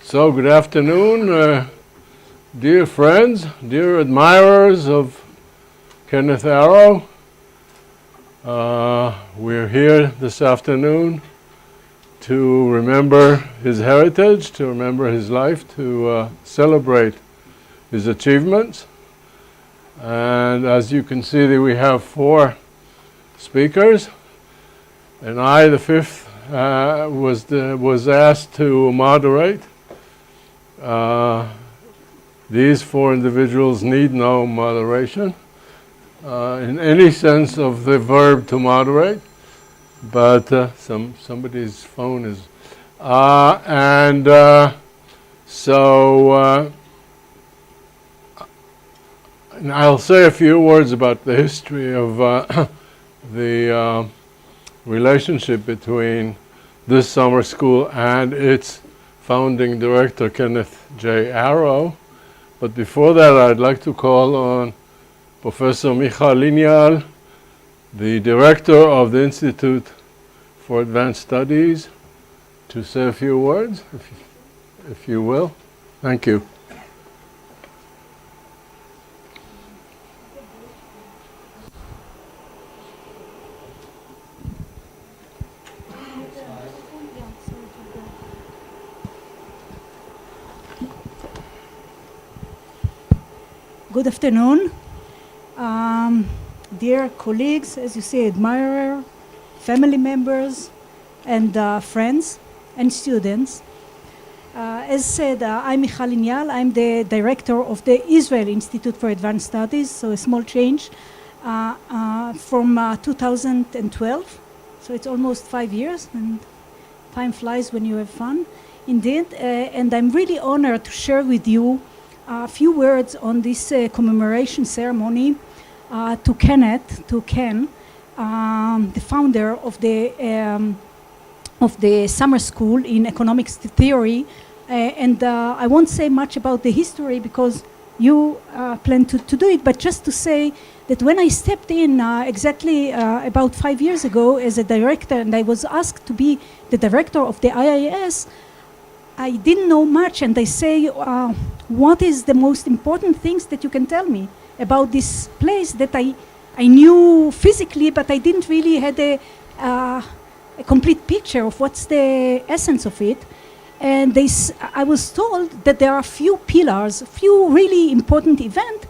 So, good afternoon, dear friends, dear admirers of Kenneth Arrow. We're here this afternoon to remember his heritage, to remember his life, to celebrate his achievements. And as you can see, we have 4 speakers, and I, the 5th, was asked to moderate. These 4 individuals need no moderation in any sense of the verb to moderate, but somebody's phone is and I'll say a few words about the history of the relationship between this summer school and its founding director, Kenneth J. Arrow. But before that, I'd like to call on Professor Michal Lineal, the director of the Institute for Advanced Studies, to say a few words, if you will. Thank you. Good afternoon, dear colleagues, as you say, admirer, family members, and friends and students. As said, I'm Michal Lineal. I'm the director of the Israel Institute for Advanced Studies, so a small change from 2012. So it's almost 5 years, and time flies when you have fun, indeed. And I'm really honored to share with you a few words on this commemoration ceremony to Ken, the founder of the summer school in economics theory. And I won't say much about the history because you plan to do it, but just to say that when I stepped in exactly about 5 years ago as a director, and I was asked to be the director of the IIS, I didn't know much, and they say, what is the most important things that you can tell me about this place that I knew physically, but I didn't really had a complete picture of what's the essence of it. And I was told that there are few pillars, few really important events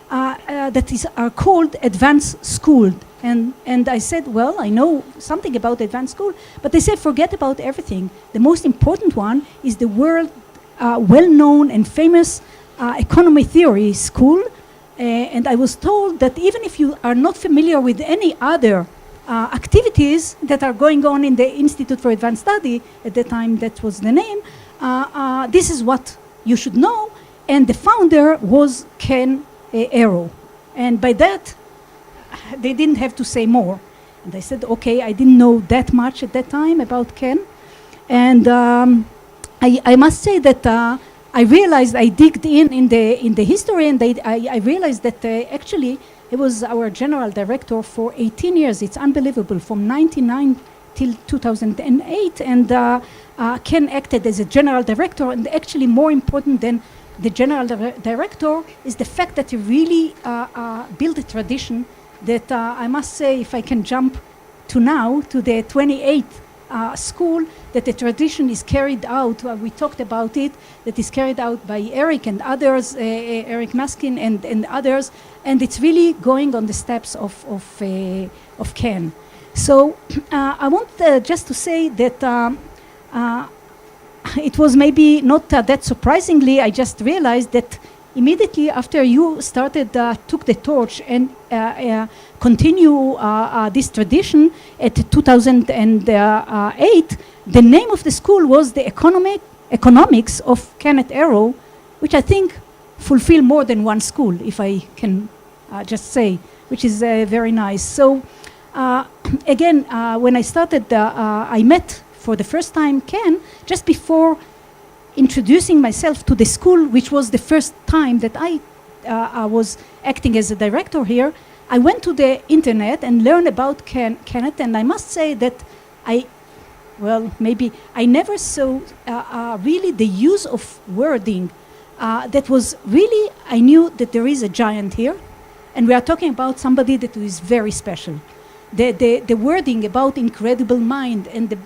that are called advanced school. And I said, well, I know something about advanced school, but they said, forget about everything. The most important one is the world well-known and famous economy theory school. And I was told that even if you are not familiar with any other activities that are going on in the Institute for Advanced Study, at the time that was the name, this is what you should know. And the founder was Ken Arrow. And by that, they didn't have to say more. And I said, okay, I didn't know that much at that time about Ken. And I must say that I realized, I digged in the history, and I realized that actually he was our general director for 18 years. It's unbelievable, from 1999 till 2008. And Ken acted as a general director, and actually more important than the general director is the fact that he really built a tradition that I must say, if I can jump to now, to the 28th school, that the tradition is carried out, we talked about it, that is carried out by Eric and others, Eric Maskin and others, and it's really going on the steps of Ken. So I want just to say that it was maybe not that surprisingly, I just realized that immediately after you started, took the torch and continue this tradition at 2008, the name of the school was the Economics of Kenneth Arrow, which I think fulfill more than one school, if I can just say, which is very nice. So again, when I started, I met for the first time Ken just before introducing myself to the school, which was the first time that I was acting as a director here. I went to the internet and learned about Kenneth, and I must say that I well, maybe I never saw really the use of wording that was really, I knew that there is a giant here, and we are talking about somebody that is very special. The wording about incredible mind and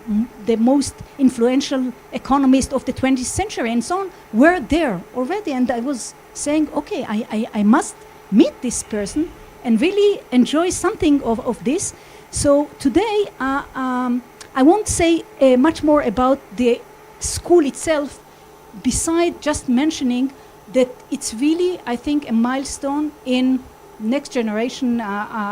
the most influential economist of the 20th century and so on were there already, and I was saying, okay, I must meet this person and really enjoy something of this. So today, I won't say much more about the school itself, beside just mentioning that it's really, I think, a milestone in next generation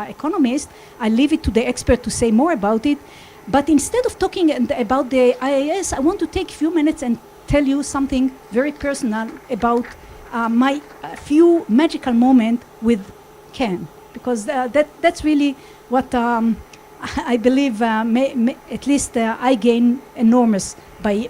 economists. I leave it to the expert to say more about it. But instead of talking about the IAS, I want to take a few minutes and tell you something very personal about my few magical moments with Ken, because that's really what I believe at least I gain enormous by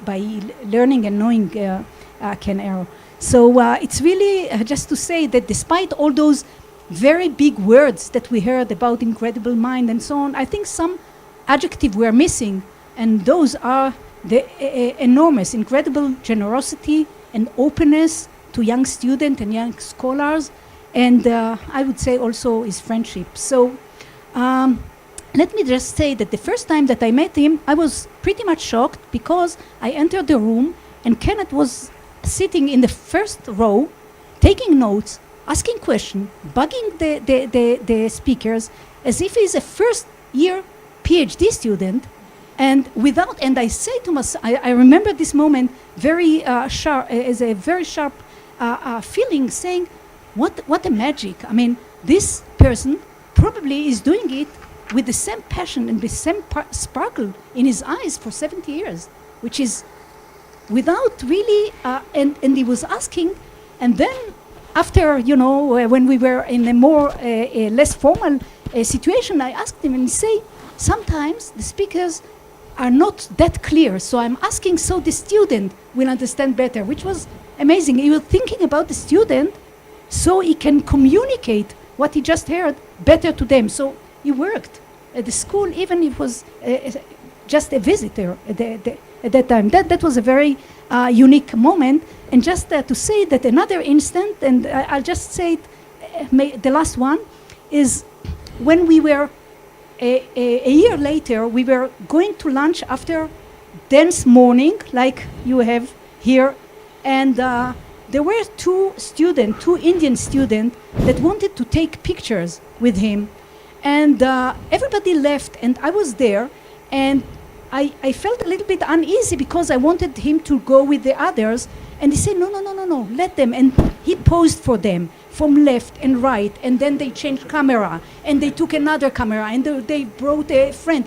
learning and knowing Ken Arrow. So it's really just to say that despite all those very big words that we heard about incredible mind and so on, I think some adjectives were missing, and those are the enormous, incredible generosity and openness to young students and young scholars, and I would say also his friendship. So let me just say that the first time that I met him, I was pretty much shocked, because I entered the room and Kenneth was sitting in the first row, taking notes, asking questions, bugging the speakers as if he's a first year PhD student. And I say to myself, I remember this moment very sharp, as a very sharp feeling, saying, what a magic. I mean, this person probably is doing it with the same passion and the same sparkle in his eyes for 70 years, which is without really, and he was asking, and then after, when we were in a more, less formal situation, I asked him, and he said, sometimes the speakers are not that clear, so I'm asking so the student will understand better, which was amazing. He was thinking about the student so he can communicate what he just heard better to them. So he worked at the school, even if it was just a visitor at that time. That was a very unique moment. And just to say that another instant, and I'll just say it, the last one, is when we were a year later, we were going to lunch after dance morning, like you have here, and there were two Indian students that wanted to take pictures with him, and everybody left, and I was there, and I felt a little bit uneasy because I wanted him to go with the others, and he said, no, let them, and he posed for them from left and right, and then they changed camera, and they took another camera, and they brought a friend,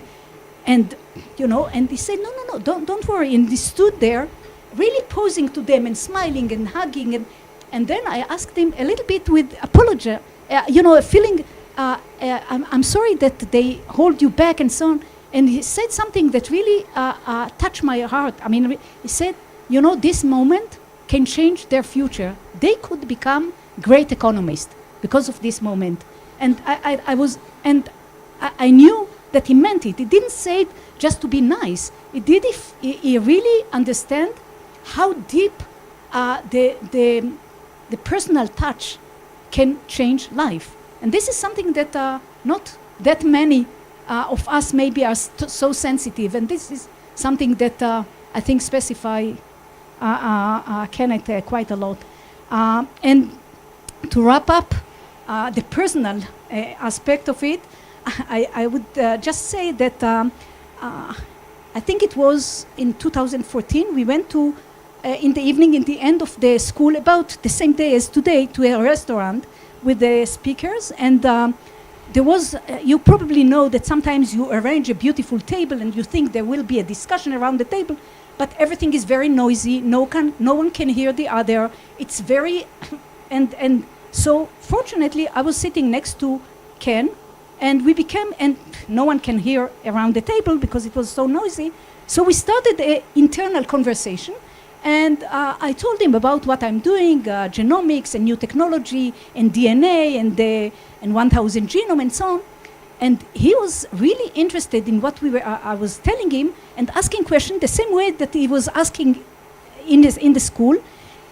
and and he said, no, don't worry, and he stood there, really posing to them and smiling and hugging, and then I asked him a little bit with apology, a feeling, I'm sorry that they hold you back and so on, and he said something that really touched my heart. I mean, he said, this moment can change their future. They could become great economists because of this moment. And I knew that he meant it. He didn't say it just to be nice. He did if he really understand how deep the personal touch can change life. And this is something that not that many of us maybe are so sensitive. And this is something that I think specify Kenneth quite a lot. And to wrap up the personal aspect of it, I would just say that I think it was in 2014, we went to, in the evening, in the end of the school, about the same day as today, to a restaurant with the speakers. And there was, you probably know that sometimes you arrange a beautiful table and you think there will be a discussion around the table, but everything is very noisy, no one can hear the other. It's very, and so fortunately I was sitting next to Ken, and we became, and no one can hear around the table because it was so noisy. So we started an internal conversation, and I told him about what I'm doing, genomics and new technology and DNA and 1,000 genome and so on. And he was really interested in what I was telling him and asking questions the same way that he was asking in the school,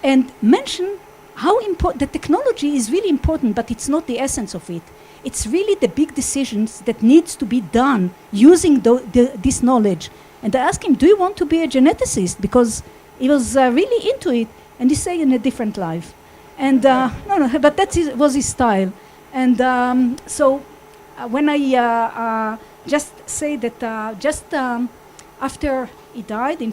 and mentioned how important the technology is really important, but it's not the essence of it. It's really the big decisions that needs to be done using this knowledge. And I asked him, do you want to be a geneticist? Because he was really into it. And he said, in a different life. And but that was his style. And so when I just say that after he died in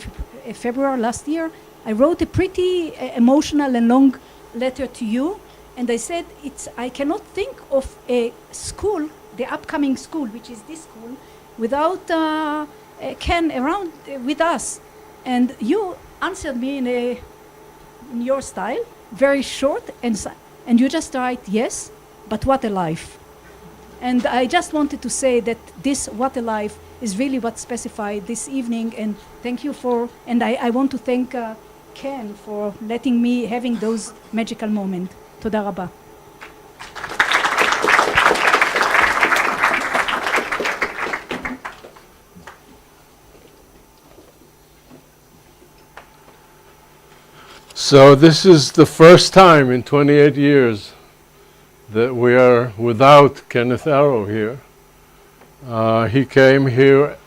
February last year, I wrote a pretty emotional and long letter to you. And I said, I cannot think of a school, the upcoming school, which is this school, without Ken around with us. And you answered me in your style, very short, and you just write, yes, but what a life. And I just wanted to say that this what a life is really what specified this evening, and thank you and I want to thank Ken for letting me having those magical moments. תודה רבה. So this is the first time in 28 years that we are without Kenneth Arrow here. He came here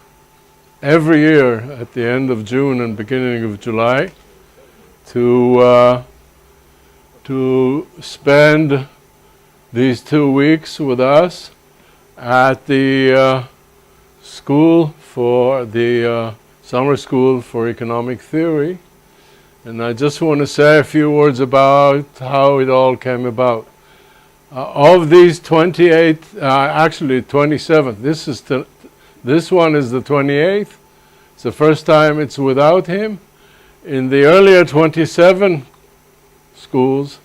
every year at the end of June and beginning of July to spend these 2 weeks with us at the school for the summer school for economic theory. And I just want to say a few words about how it all came about. Of these 28, actually 27, this one is the 28th. It's the first time it's without him. In the earlier 27 schools,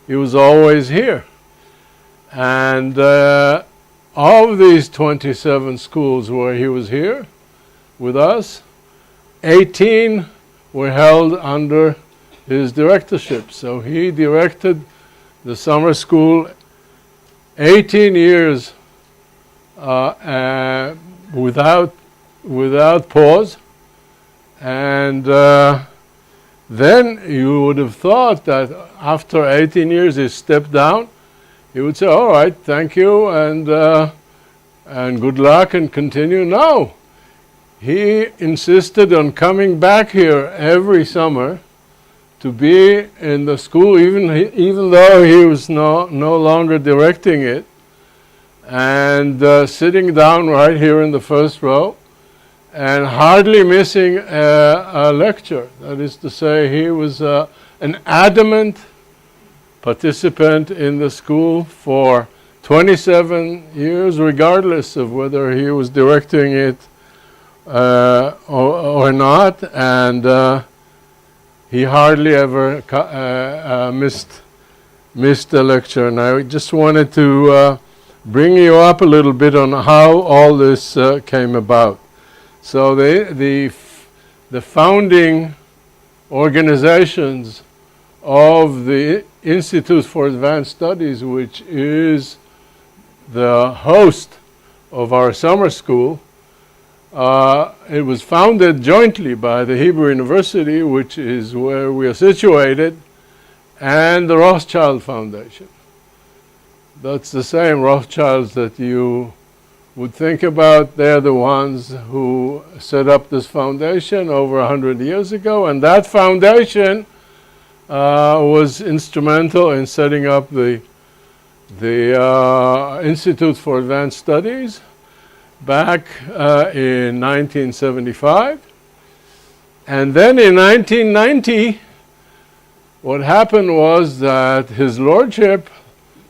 he was always here. And of these 27 schools where he was here with us, 18 were held under his directorship. So he directed the summer school 18 years without pause. And then you would have thought that after 18 years he stepped down. He would say, all right, thank you, and good luck, and continue. No. He insisted on coming back here every summer to be in the school, even though he was no longer directing it, and sitting down right here in the first row, and hardly missing a lecture. That is to say, he was an adamant participant in the school for 27 years, regardless of whether he was directing it or not, and he hardly ever missed a lecture. And I just wanted to bring you up a little bit on how all this came about. So the founding organizations of the Institute for Advanced Studies, which is the host of our summer school, it was founded jointly by the Hebrew University, which is where we are situated, and the Rothschild Foundation. That's the same Rothschilds that you would think about. They're the ones who set up this foundation over 100 years ago, and that foundation was instrumental in setting up the Institute for Advanced Studies back in 1975. And then in 1990, what happened was that His Lordship,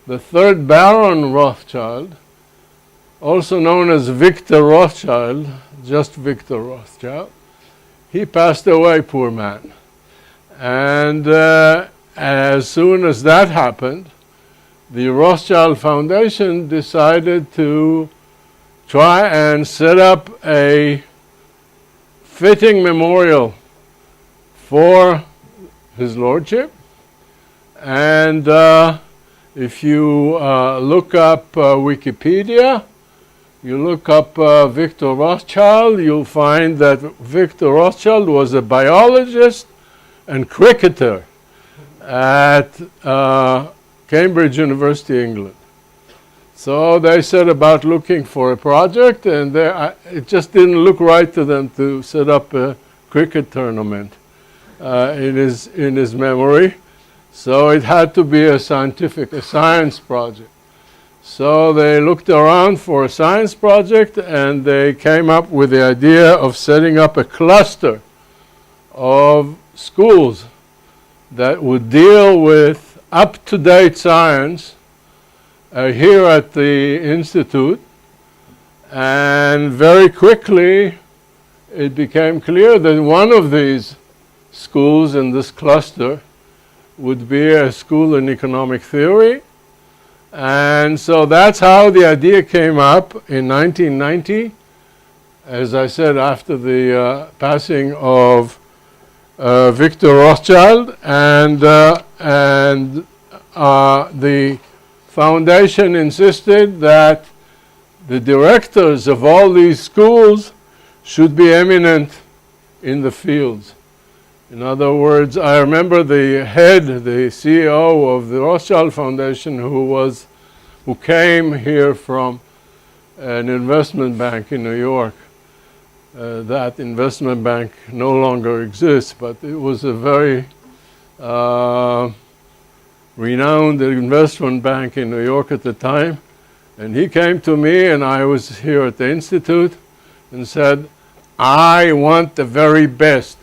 the third Baron Rothschild, also known as Victor Rothschild, just Victor Rothschild, he passed away, poor man. And as soon as that happened, the Rothschild Foundation decided to try and set up a fitting memorial for His Lordship. And if you look up Wikipedia, You look up Victor Rothschild, you'll find that Victor Rothschild was a biologist and cricketer at Cambridge University, England. So they set about looking for a project, and it just didn't look right to them to set up a cricket tournament in his memory. So it had to be a science project. So they looked around for a science project, and they came up with the idea of setting up a cluster of schools that would deal with up-to-date science here at the Institute. And very quickly it became clear that one of these schools in this cluster would be a school in economic theory. And so that's how the idea came up in 1990, as I said, after the passing of Victor Rothschild, and the foundation insisted that the directors of all these schools should be eminent in the fields. In other words, I remember the head, the CEO of the Rothschild Foundation, who came here from an investment bank in New York. That investment bank no longer exists, but it was a very renowned investment bank in New York at the time. And he came to me, and I was here at the Institute, and said, "I want the very best."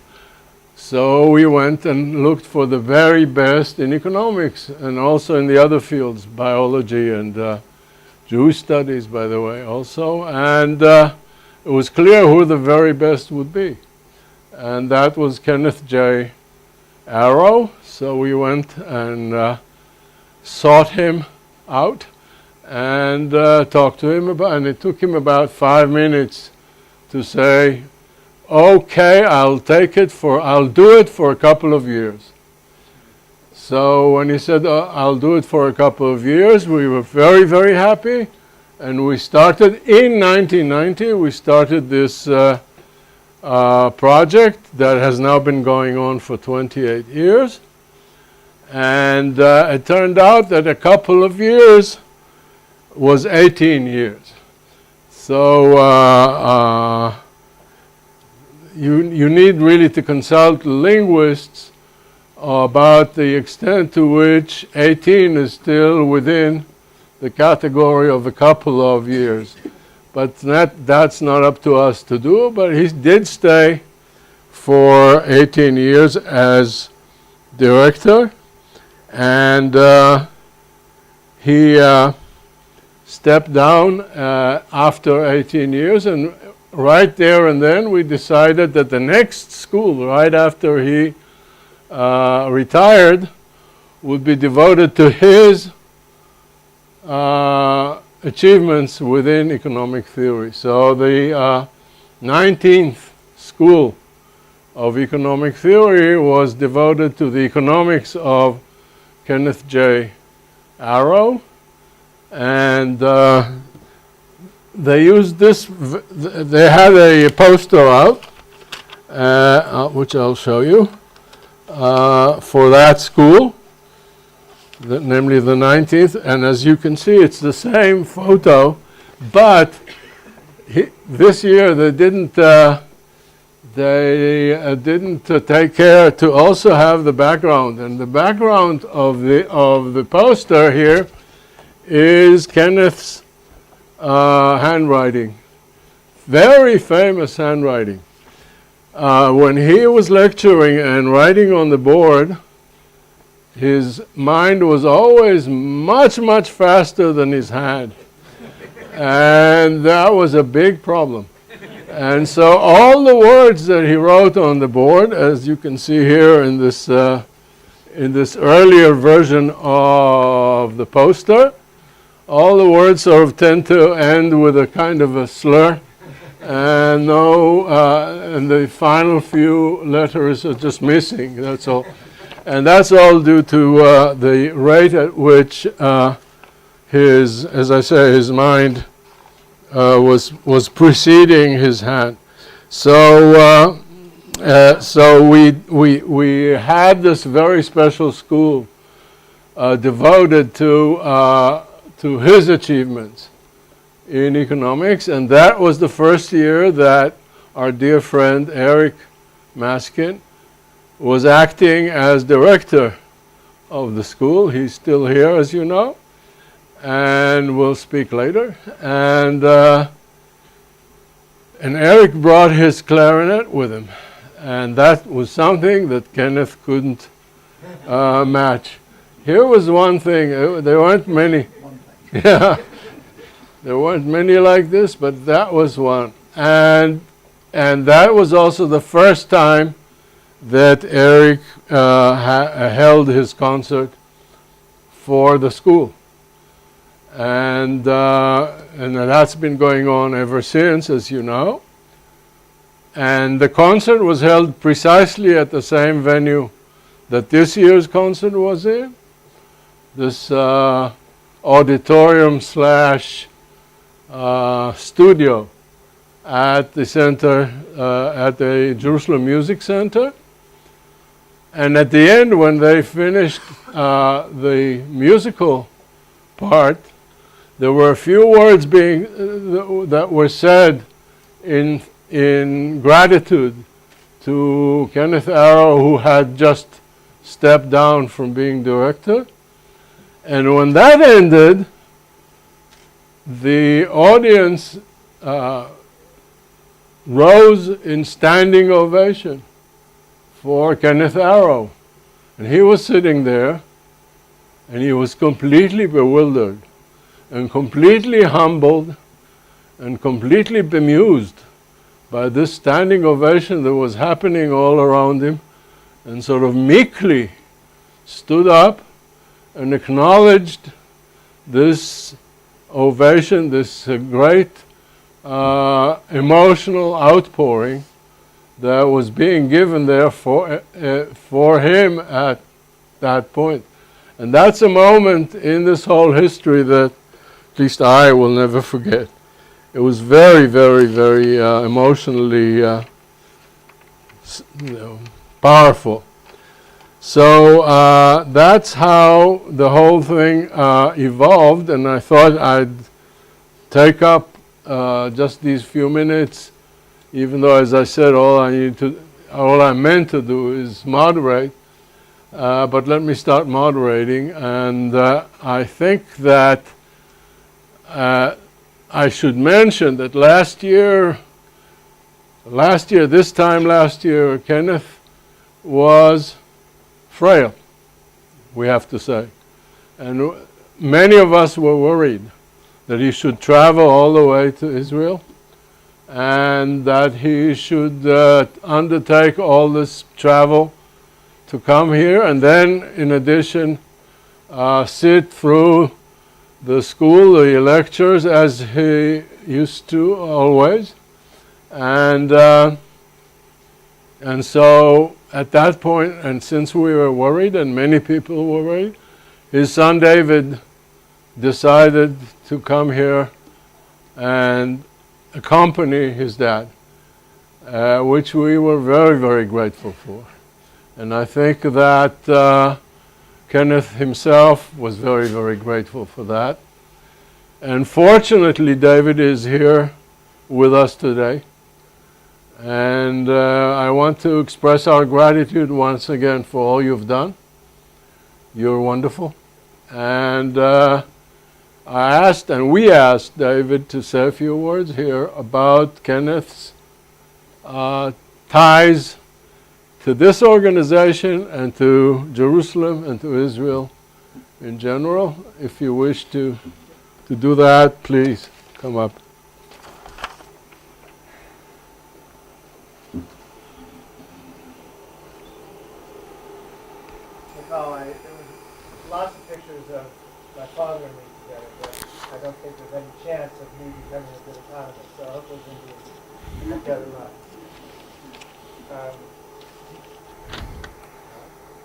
So we went and looked for the very best in economics and also in the other fields, biology and Jewish studies, by the way, also. And it was clear who the very best would be. And that was Kenneth J. Arrow. So we went and sought him out and talked to him about, and it took him about 5 minutes to say, "Okay, I'll do it for a couple of years." So when he said, "I'll do it for a couple of years," we were very, very happy. And we started in 1990, we started this project that has now been going on for 28 years. And it turned out that a couple of years was 18 years. So you need really to consult linguists about the extent to which 18 is still within the category of a couple of years. But that's not up to us to do, but he did stay for 18 years as director, and he stepped down after 18 years, and right there and then we decided that the next school, right after he retired, would be devoted to his achievements within economic theory. So the 19th school of economic theory was devoted to the economics of Kenneth J. Arrow, and they used this, they had a poster out, which I'll show you, for that school, namely the 19th, and as you can see, it's the same photo, but this year they didn't take care to also have the background, and the background of the poster here is Kenneth's handwriting, very famous handwriting. When he was lecturing and writing on the board, his mind was always much, much faster than his hand. And that was a big problem. And so all the words that he wrote on the board, as you can see here in this earlier version of the poster, all the words sort of tend to end with a kind of a slur. And and the final few letters are just missing, that's all. And that's all due to the rate at which as I say, his mind was preceding his hand. So we had this very special school devoted to his achievements in economics, and that was the first year that our dear friend Eric Maskin was acting as director of the school. He's still here, as you know, and we'll speak later. And Eric brought his clarinet with him, and that was something that Kenneth couldn't match. Here was one thing, there weren't many. Yeah, there weren't many like this, but that was one. And that was also the first time that Eric held his concert for the school. And that's been going on ever since, as you know. And the concert was held precisely at the same venue that this year's concert was in. This auditorium slash studio at the center, at the Jerusalem Music Center. And at the end, when they finished the musical part, there were a few words that were said in gratitude to Kenneth Arrow, who had just stepped down from being director. And when that ended, the audience rose in standing ovation for Kenneth Arrow. And he was sitting there, and he was completely bewildered and completely humbled and completely bemused by this standing ovation that was happening all around him, and sort of meekly stood up and acknowledged this ovation, this great emotional outpouring that was being given there for him at that point. And that's a moment in this whole history that at least I will never forget. It was very, very, very emotionally powerful. So that's how the whole thing evolved, and I thought I'd take up just these few minutes, even though, as I said, all I meant to do is moderate. But let me start moderating, and I think that I should mention that last year, Kenneth was frail, we have to say. And many of us were worried that he should travel all the way to Israel and that he should undertake all this travel to come here, and then in addition sit through the school, the lectures, as he used to always. And so at that point, and since we were worried, and many people were worried, his son David decided to come here and accompany his dad, which we were very, very grateful for. And I think that Kenneth himself was very, very grateful for that. And fortunately, David is here with us today. And I want to express our gratitude once again for all you've done. You're wonderful. And we asked David to say a few words here about Kenneth's ties to this organization and to Jerusalem and to Israel in general. If you wish to do that, please come up. There was lots of pictures of my father and me together, but I don't think there's any chance of me becoming a good economist, so I hope those Indians get it right.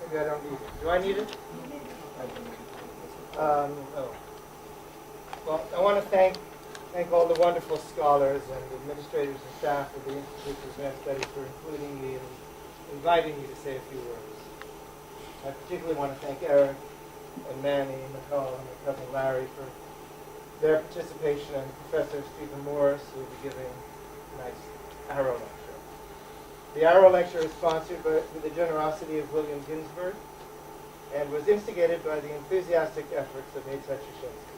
Maybe I don't need it. Do I need it? Well, I want to thank thank all the wonderful scholars and administrators and staff of the Institute for Advanced Studies for including me and inviting me to say a few words. I particularly want to thank Eric and Manny, McCall, and my cousin Larry for their participation, and Professor Stephen Morris, who will be giving tonight's Arrow Lecture. The Arrow Lecture is sponsored with the generosity of William Ginsberg and was instigated by the enthusiastic efforts of Yitzhak Shishinsky.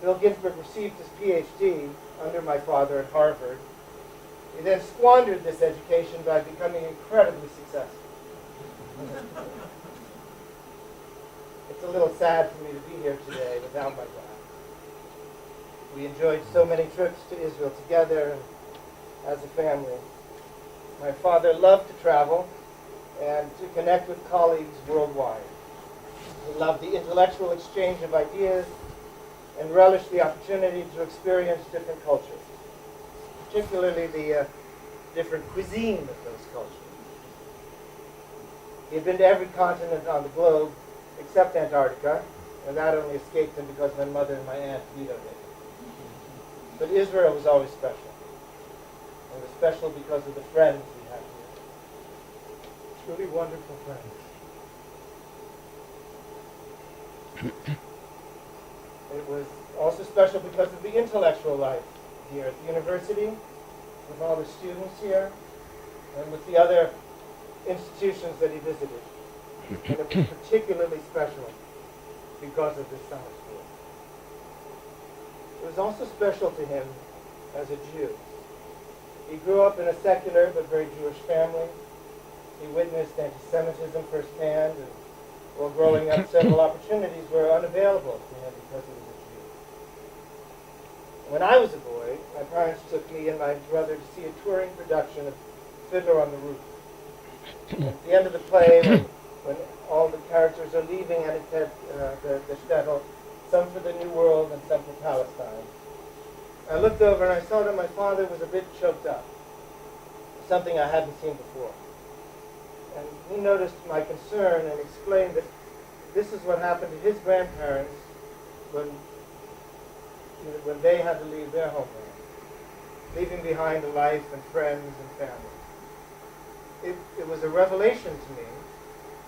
Bill Ginsberg received his PhD under my father at Harvard. He then squandered this education by becoming incredibly successful. It's a little sad for me to be here today without my dad. We enjoyed so many trips to Israel together and as a family. My father loved to travel and to connect with colleagues worldwide. He loved the intellectual exchange of ideas and relished the opportunity to experience different cultures, particularly the different cuisine of those cultures. He had been to every continent on the globe except Antarctica, and that only escaped him because my mother and my aunt vetoed it. But Israel was always special. It was special because of the friends we had here. Truly wonderful friends. It was also special because of the intellectual life here at the university, with all the students here, and with the other institutions that he visited. And it was particularly special because of this summer school. It was also special to him as a Jew. He grew up in a secular but very Jewish family. He witnessed anti-Semitism firsthand, and while growing up, several opportunities were unavailable to him because he was a Jew. When I was a boy, my parents took me and my brother to see a touring production of Fiddler on the Roof. At the end of the play, when all the characters are leaving the shtetl, some for the New World and some for Palestine, I looked over and I saw that my father was a bit choked up, something I hadn't seen before. And he noticed my concern and explained that this is what happened to his grandparents when they had to leave their homeland, leaving behind a life and friends and family. It was a revelation to me,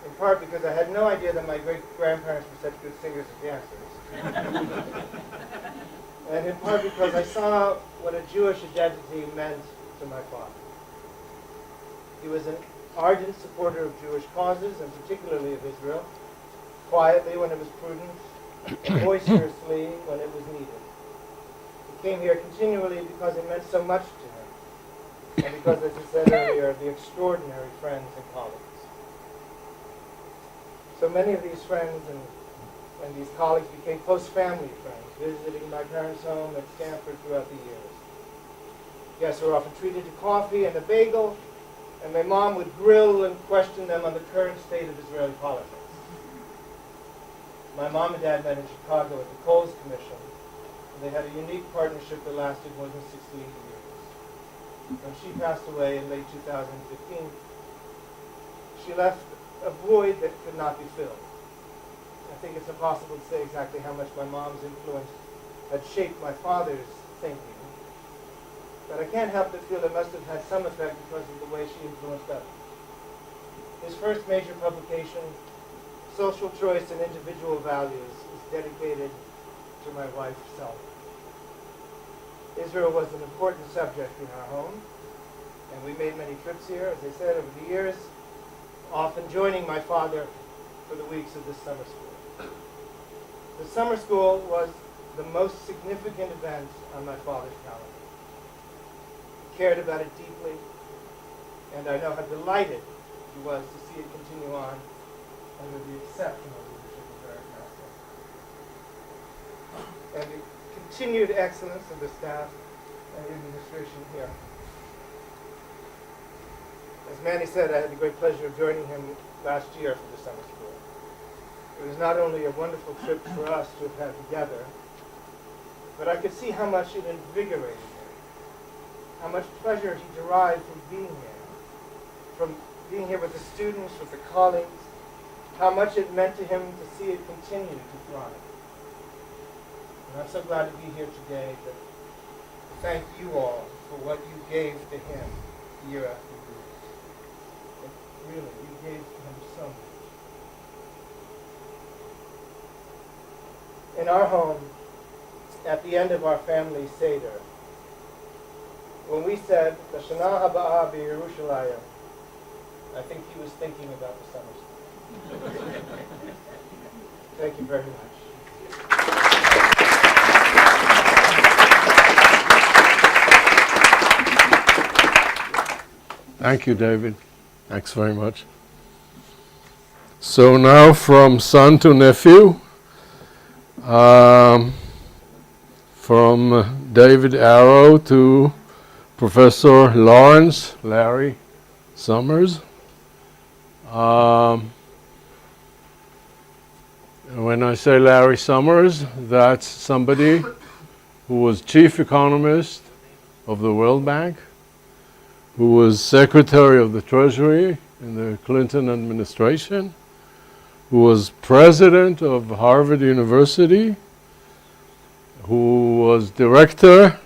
in part because I had no idea that my great-grandparents were such good singers and dancers, and in part because I saw what a Jewish identity meant to my father. He was an ardent supporter of Jewish causes, and particularly of Israel, quietly when it was prudent, and boisterously when it was needed. He came here continually because it meant so much to him, and because, as I said earlier, of the extraordinary friends and colleagues. So many of these friends and these colleagues became close family friends, visiting my parents' home at Stanford throughout the years. Guests were often treated to coffee and a bagel, and my mom would grill and question them on the current state of Israeli politics. My mom and dad met in Chicago at the Coles Commission, and they had a unique partnership that lasted more than 68 years. When she passed away in late 2015, she left a void that could not be filled. I think it's impossible to say exactly how much my mom's influence had shaped my father's thinking, but I can't help but feel it must have had some effect because of the way she influenced others. His first major publication, Social Choice and Individual Values, is dedicated to my wife, Selma. Israel was an important subject in our home, and we made many trips here, as I said, over the years, often joining my father for the weeks of this summer school. The summer school was the most significant event on my father's calendar. He cared about it deeply, and I know how delighted he was to see it continue on under the exceptional leadership of Eric Nelson, and the continued excellence of the staff and administration here. As Manny said, I had the great pleasure of joining him last year for the summer school. It was not only a wonderful trip for us to have had together, but I could see how much it invigorated him, how much pleasure he derived from being here with the students, with the colleagues, how much it meant to him to see it continue to thrive. And I'm so glad to be here today to thank you all for what you gave to him year after year. Really, you gave him so much. In our home, at the end of our family Seder, when we said, L'Shana Haba'ah B'Yerushalayim, I think he was thinking about the summer school. Thank you very much. Thank you, David. Thanks very much. So now from son to nephew, from David Arrow to Professor Lawrence Larry Summers. When I say Larry Summers, that's somebody who was chief economist of the World Bank, who was Secretary of the Treasury in the Clinton administration, who was president of Harvard University, who was director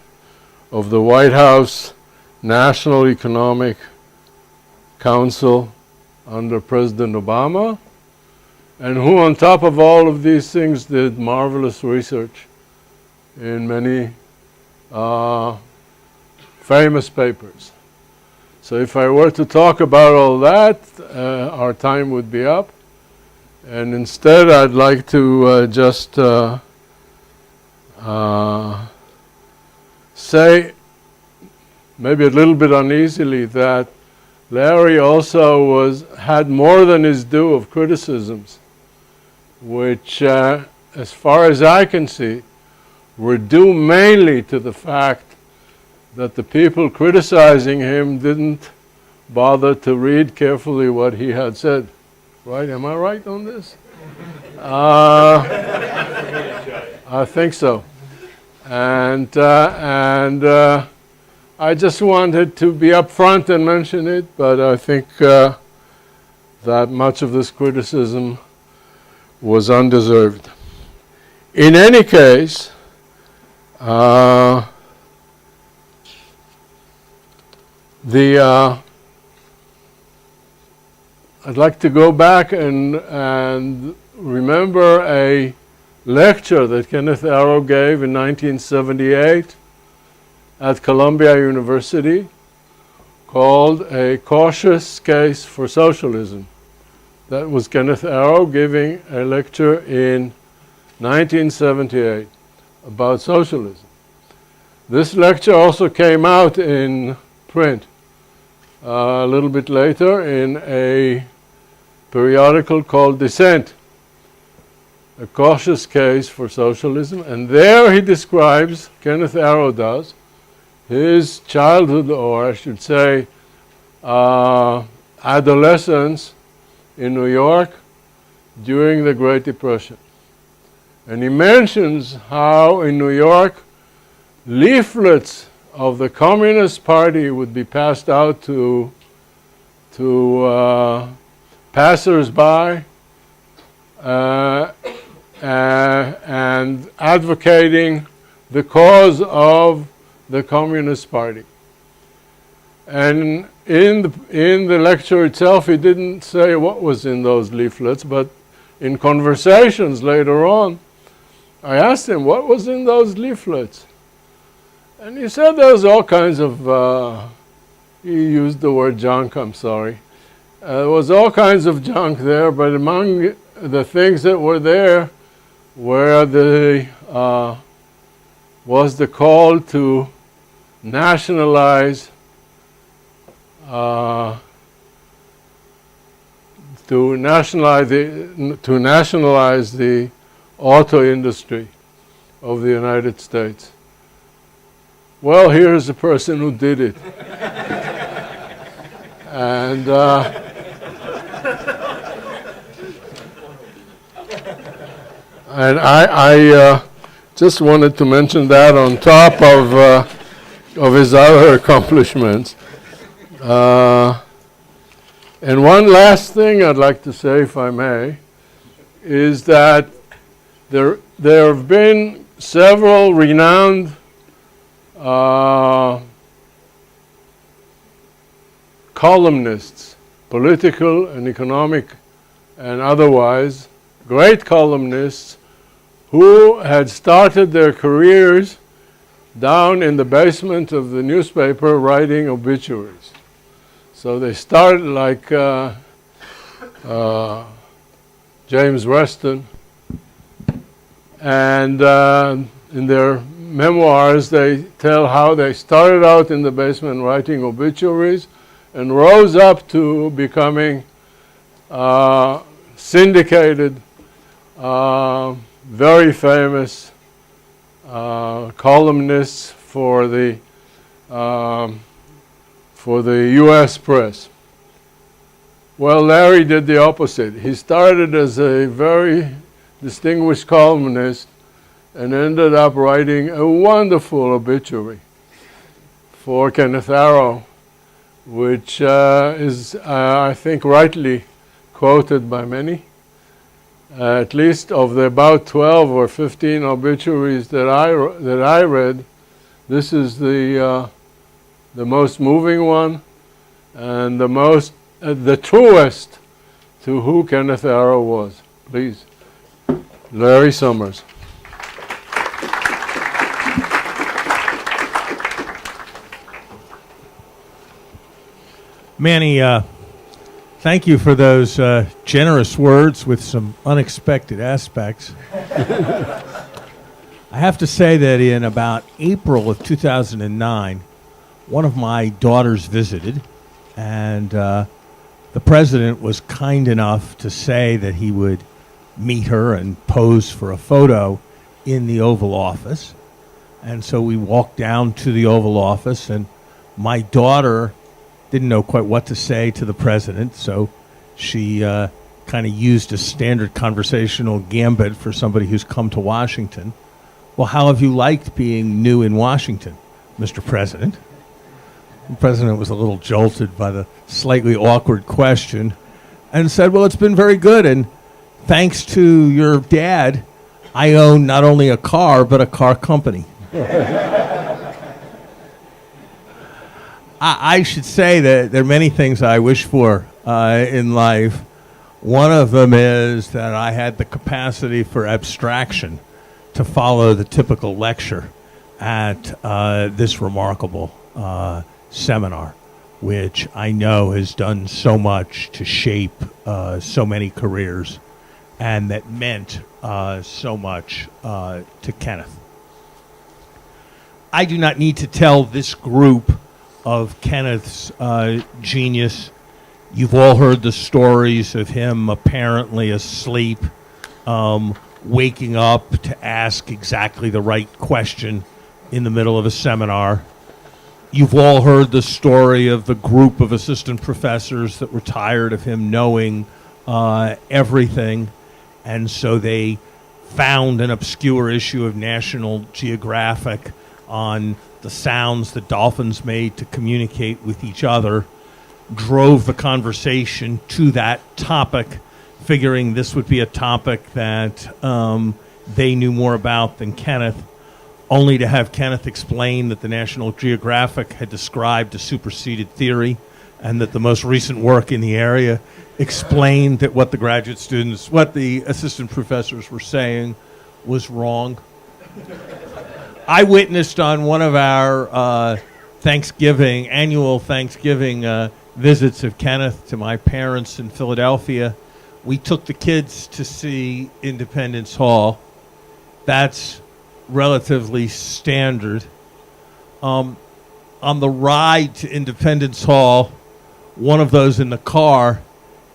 of the White House National Economic Council under President Obama, and who on top of all of these things did marvelous research in many famous papers. So if I were to talk about all that, our time would be up. And instead I'd like to just say, maybe a little bit uneasily, that Larry also had more than his due of criticisms, which, as far as I can see, were due mainly to the fact that the people criticizing him didn't bother to read carefully what he had said. Right? Am I right on this? I think so. And I just wanted to be upfront and mention it, but I think that much of this criticism was undeserved. In any case, I'd like to go back and remember a lecture that Kenneth Arrow gave in 1978 at Columbia University called A Cautious Case for Socialism. That was Kenneth Arrow giving a lecture in 1978 about socialism. This lecture also came out in print a little bit later in a periodical called Dissent, A Cautious Case for Socialism. And there he describes, Kenneth Arrow does, his childhood, or I should say adolescence in New York during the Great Depression. And he mentions how in New York leaflets of the Communist Party would be passed out to passers-by and advocating the cause of the Communist Party. And in the lecture itself, he didn't say what was in those leaflets, but in conversations later on, I asked him, what was in those leaflets? And he said there's all kinds of, he used the word junk, I'm sorry. There was all kinds of junk there, but among the things that were there were was the call to nationalize the auto industry of the United States. Well, here's a person who did it. And I just wanted to mention that on top of his other accomplishments. And one last thing I'd like to say, if I may, is that there have been several renowned columnists, political and economic and otherwise, great columnists who had started their careers down in the basement of the newspaper writing obituaries. So they started like James Weston, and in their memoirs they tell how they started out in the basement writing obituaries and rose up to becoming syndicated, very famous columnists for the U.S. press. Well, Larry did the opposite. He started as a very distinguished columnist and ended up writing a wonderful obituary for Kenneth Arrow, which is, I think, rightly quoted by many. At least of the about 12 or 15 obituaries that I read, this is the most moving one and the truest to who Kenneth Arrow was. Please, Larry Summers. Manny, thank you for those generous words with some unexpected aspects. I have to say that in about April of 2009, one of my daughters visited, and the president was kind enough to say that he would meet her and pose for a photo in the Oval Office. And so we walked down to the Oval Office, and my daughter didn't know quite what to say to the president, so she kind of used a standard conversational gambit for somebody who's come to Washington. Well, how have you liked being new in Washington, Mr. President? The president was a little jolted by the slightly awkward question and said, well, it's been very good, and thanks to your dad, I own not only a car, but a car company. I should say that there are many things I wish for in life. One of them is that I had the capacity for abstraction to follow the typical lecture at this remarkable seminar, which I know has done so much to shape so many careers and that meant so much to Kenneth. I do not need to tell this group of Kenneth's genius. You've all heard the stories of him apparently asleep, waking up to ask exactly the right question in the middle of a seminar. You've all heard the story of the group of assistant professors that were tired of him knowing everything, and so they found an obscure issue of National Geographic on the sounds that dolphins made to communicate with each other, drove the conversation to that topic, figuring this would be a topic that they knew more about than Kenneth, only to have Kenneth explain that the National Geographic had described a superseded theory and that the most recent work in the area explained that what the graduate students, what the assistant professors were saying was wrong. I witnessed on one of our annual Thanksgiving visits of Kenneth to my parents in Philadelphia. We took the kids to see Independence Hall. That's relatively standard. On the ride to Independence Hall, one of those in the car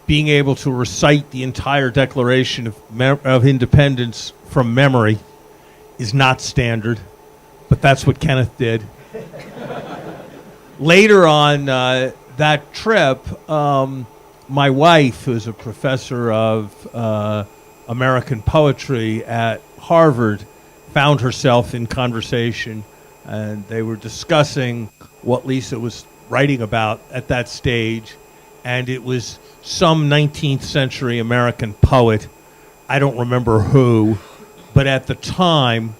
being able to recite the entire Declaration of Independence from memory is not standard, but that's what Kenneth did. Later on that trip, my wife, who's a professor of American poetry at Harvard, found herself in conversation, and they were discussing what Lisa was writing about at that stage, and it was some 19th century American poet. I don't remember who, but at the time,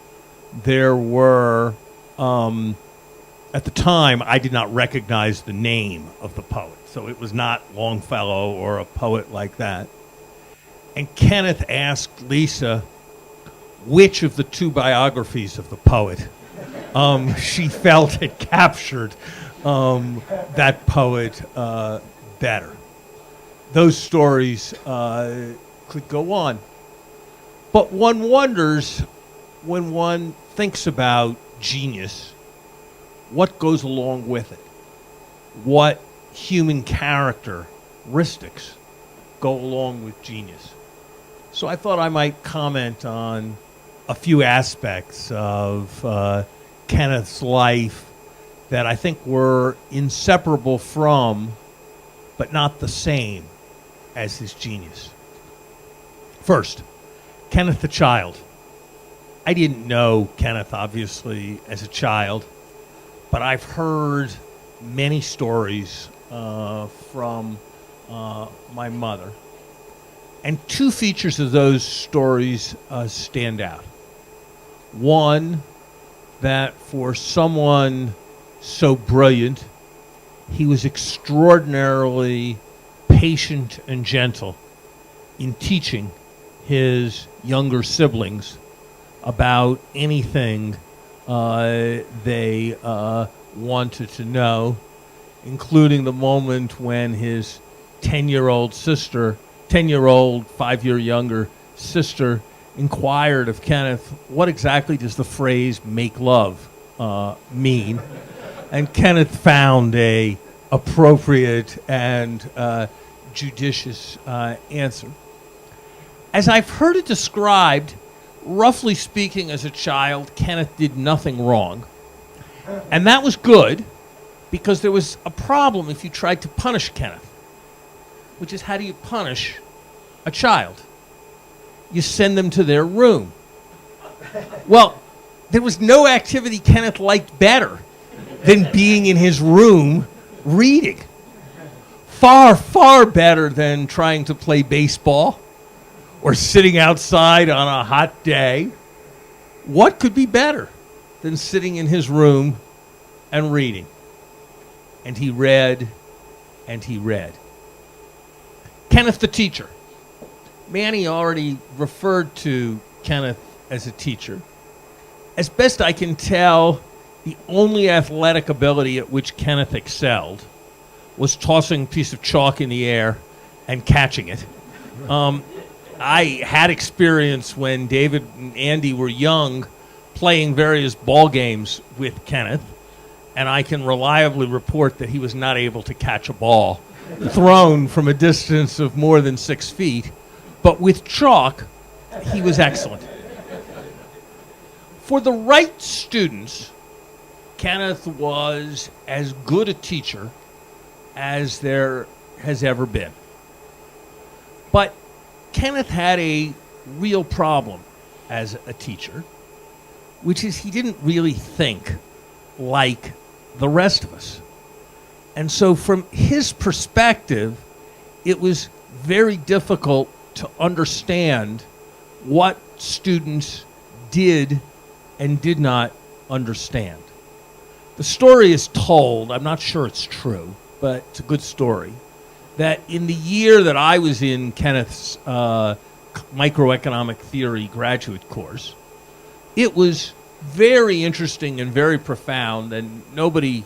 there were, at the time, I did not recognize the name of the poet. So it was not Longfellow or a poet like that. And Kenneth asked Lisa which of the two biographies of the poet she felt had captured that poet better. Those stories could go on. But one wonders, when one thinks about genius, what goes along with it? What human characteristics go along with genius? So I thought I might comment on a few aspects of Kenneth's life that I think were inseparable from, but not the same as his genius. First, Kenneth the child. I didn't know Kenneth, obviously, as a child, but I've heard many stories from my mother. And two features of those stories stand out. One, that for someone so brilliant, he was extraordinarily patient and gentle in teaching his younger siblings about anything they wanted to know, including the moment when his 10-year-old sister, 10-year-old, 5-year younger sister, inquired of Kenneth, what exactly does the phrase make love mean? And Kenneth found a appropriate and judicious answer. As I've heard it described, roughly speaking, as a child, Kenneth did nothing wrong. And that was good, because there was a problem if you tried to punish Kenneth, which is, how do you punish a child? You send them to their room. Well, there was no activity Kenneth liked better than being in his room reading. Far, far better than trying to play baseball or sitting outside on a hot day. What could be better than sitting in his room and reading? And he read, and he read. Kenneth the teacher. Manny already referred to Kenneth as a teacher. As best I can tell, the only athletic ability at which Kenneth excelled was tossing a piece of chalk in the air and catching it. I had experience when David and Andy were young playing various ball games with Kenneth, and I can reliably report that he was not able to catch a ball thrown from a distance of more than 6 feet. But with chalk, he was excellent. For the right students, Kenneth was as good a teacher as there has ever been. But Kenneth had a real problem as a teacher, which is he didn't really think like the rest of us. And so from his perspective, it was very difficult to understand what students did and did not understand. The story is told, I'm not sure it's true, but it's a good story, that in the year that I was in Kenneth's microeconomic theory graduate course, it was very interesting and very profound, and nobody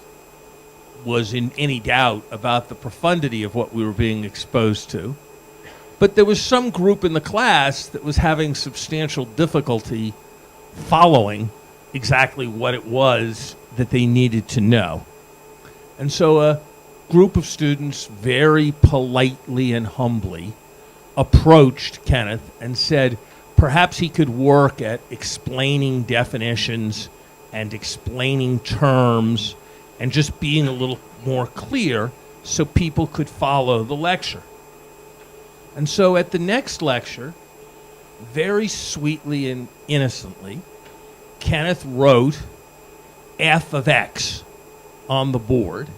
was in any doubt about the profundity of what we were being exposed to. But there was some group in the class that was having substantial difficulty following exactly what it was that they needed to know. And so a group of students very politely and humbly approached Kenneth and said perhaps he could work at explaining definitions and explaining terms and just being a little more clear so people could follow the lecture. And so at the next lecture, very sweetly and innocently, Kenneth wrote f of x on the board,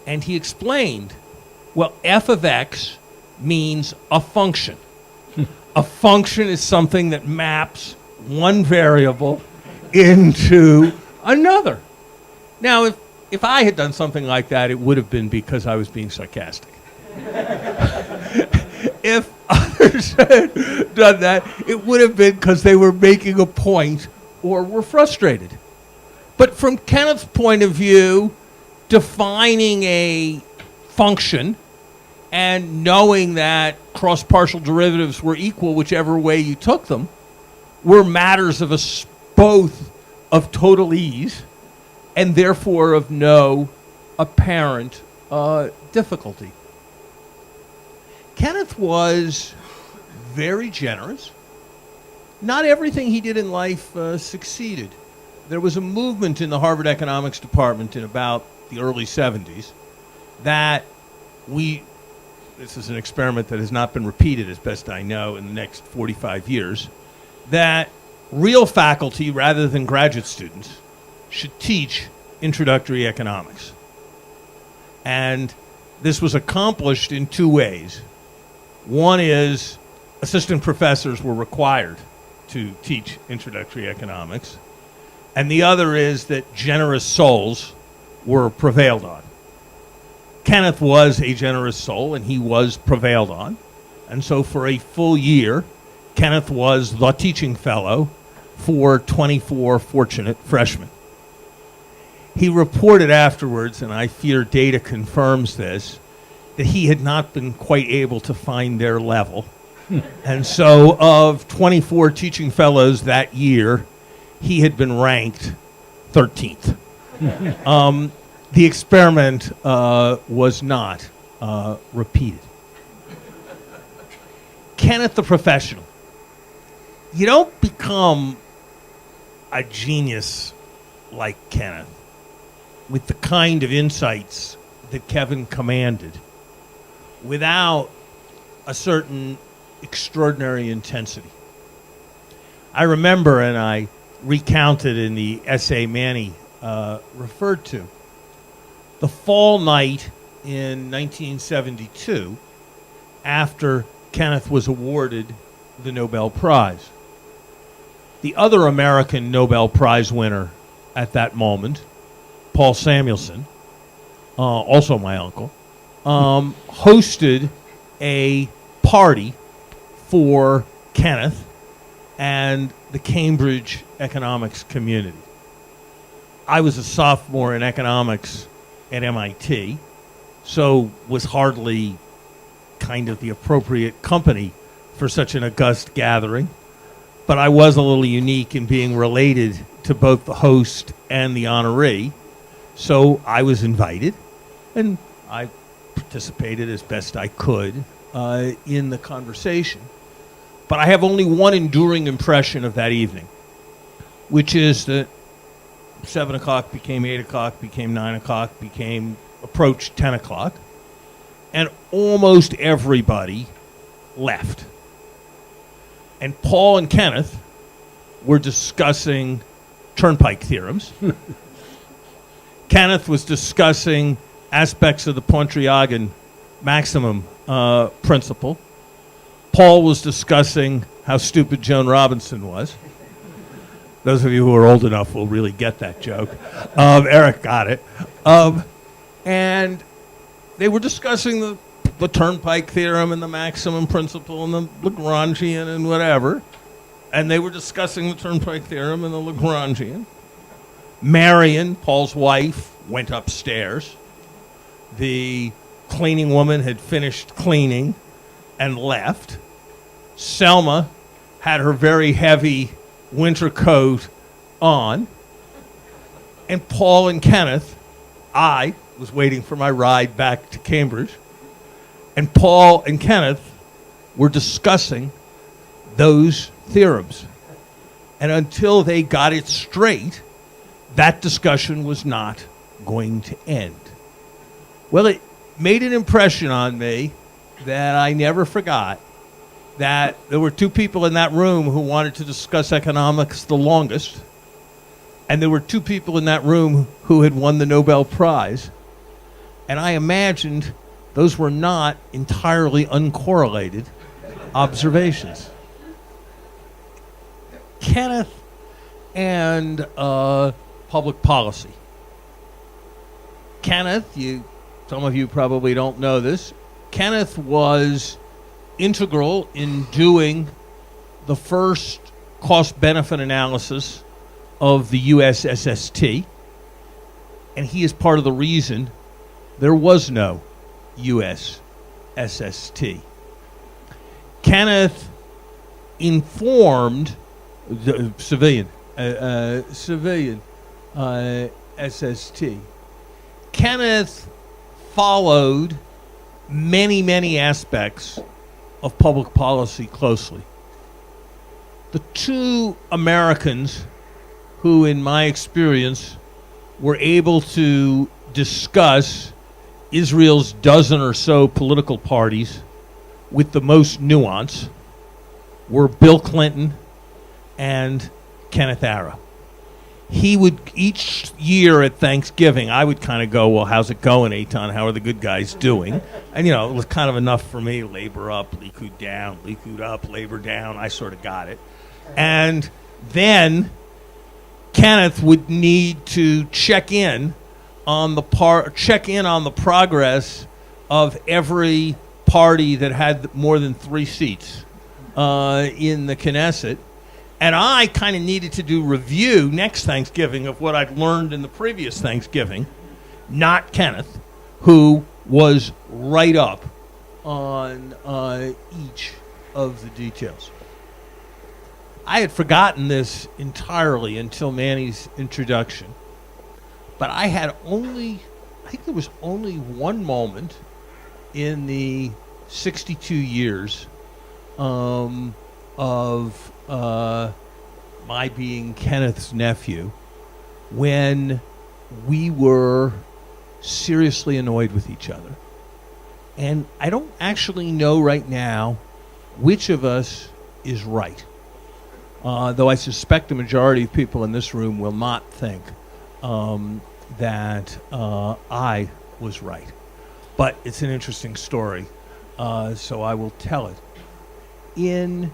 and he explained, well, f of x means a function. A function is something that maps one variable into another. Now, if I had done something like that, it would have been because I was being sarcastic. If others had done that, it would have been because they were making a point or were frustrated. But from Kenneth's point of view, defining a function and knowing that cross-partial derivatives were equal whichever way you took them were matters of both of total ease and therefore of no apparent difficulty. Kenneth was very generous. Not everything he did in life succeeded. There was a movement in the Harvard Economics Department in about the early 70s that this is an experiment that has not been repeated as best I know in the next 45 years, that real faculty rather than graduate students should teach introductory economics. And this was accomplished in two ways. One is assistant professors were required to teach introductory economics, and the other is that generous souls were prevailed on. Kenneth was a generous soul, and he was prevailed on. And so for a full year, Kenneth was the teaching fellow for 24 fortunate freshmen. He reported afterwards, and I fear data confirms this, that he had not been quite able to find their level. And so of 24 teaching fellows that year, he had been ranked 13th. The experiment was not repeated. Kenneth the professional. You don't become a genius like Kenneth with the kind of insights that Kevin commanded without a certain extraordinary intensity. I remember, and I recounted in the essay Manny referred to, the fall night in 1972 after Kenneth was awarded the Nobel Prize. The other American Nobel Prize winner at that moment, Paul Samuelson, also my uncle, hosted a party for Kenneth and the Cambridge economics community. I was a sophomore in economics at MIT, so was hardly kind of the appropriate company for such an august gathering. But I was a little unique in being related to both the host and the honoree, so I was invited, and I participated as best I could in the conversation. But I have only one enduring impression of that evening, which is that 7 o'clock became 8 o'clock, became 9 o'clock, approached 10 o'clock, and almost everybody left. And Paul and Kenneth were discussing turnpike theorems. Kenneth was discussing aspects of the Pontryagin maximum principle. Paul was discussing how stupid Joan Robinson was. Those of you who are old enough will really get that joke. Eric got it. And they were discussing the turnpike theorem and the maximum principle and the Lagrangian and whatever. And they were discussing the turnpike theorem and the Lagrangian. Marion, Paul's wife, went upstairs. The cleaning woman had finished cleaning and left. Selma had her very heavy winter coat on. And Paul and Kenneth, I was waiting for my ride back to Cambridge, and Paul and Kenneth were discussing those theorems. And until they got it straight, that discussion was not going to end. Well, it made an impression on me that I never forgot, that there were two people in that room who wanted to discuss economics the longest, and there were two people in that room who had won the Nobel Prize. And I imagined those were not entirely uncorrelated observations. Kenneth and public policy. Kenneth, some of you probably don't know this, Kenneth was integral in doing the first cost-benefit analysis of the USSST, and he is part of the reason there was no USSST. Kenneth informed the civilian SST. Kenneth followed many aspects of public policy closely. The two Americans who, in my experience, were able to discuss Israel's dozen or so political parties with the most nuance were Bill Clinton and Kenneth Arrow. He would, each year at Thanksgiving, I would kind of go, well, how's it going, Eitan? How are the good guys doing? And, it was kind of enough for me, labor up, Likud down, Likud up, labor down. I sort of got it. And then Kenneth would need to check in on the progress of every party that had more than 3 seats in the Knesset. And I kind of needed to do review next Thanksgiving of what I'd learned in the previous Thanksgiving, not Kenneth, who was right up on each of the details. I had forgotten this entirely until Manny's introduction, but I think there was only one moment in the 62 years of my being Kenneth's nephew when we were seriously annoyed with each other. And I don't actually know right now which of us is right. Though I suspect the majority of people in this room will not think that I was right. But it's an interesting story, so I will tell it. In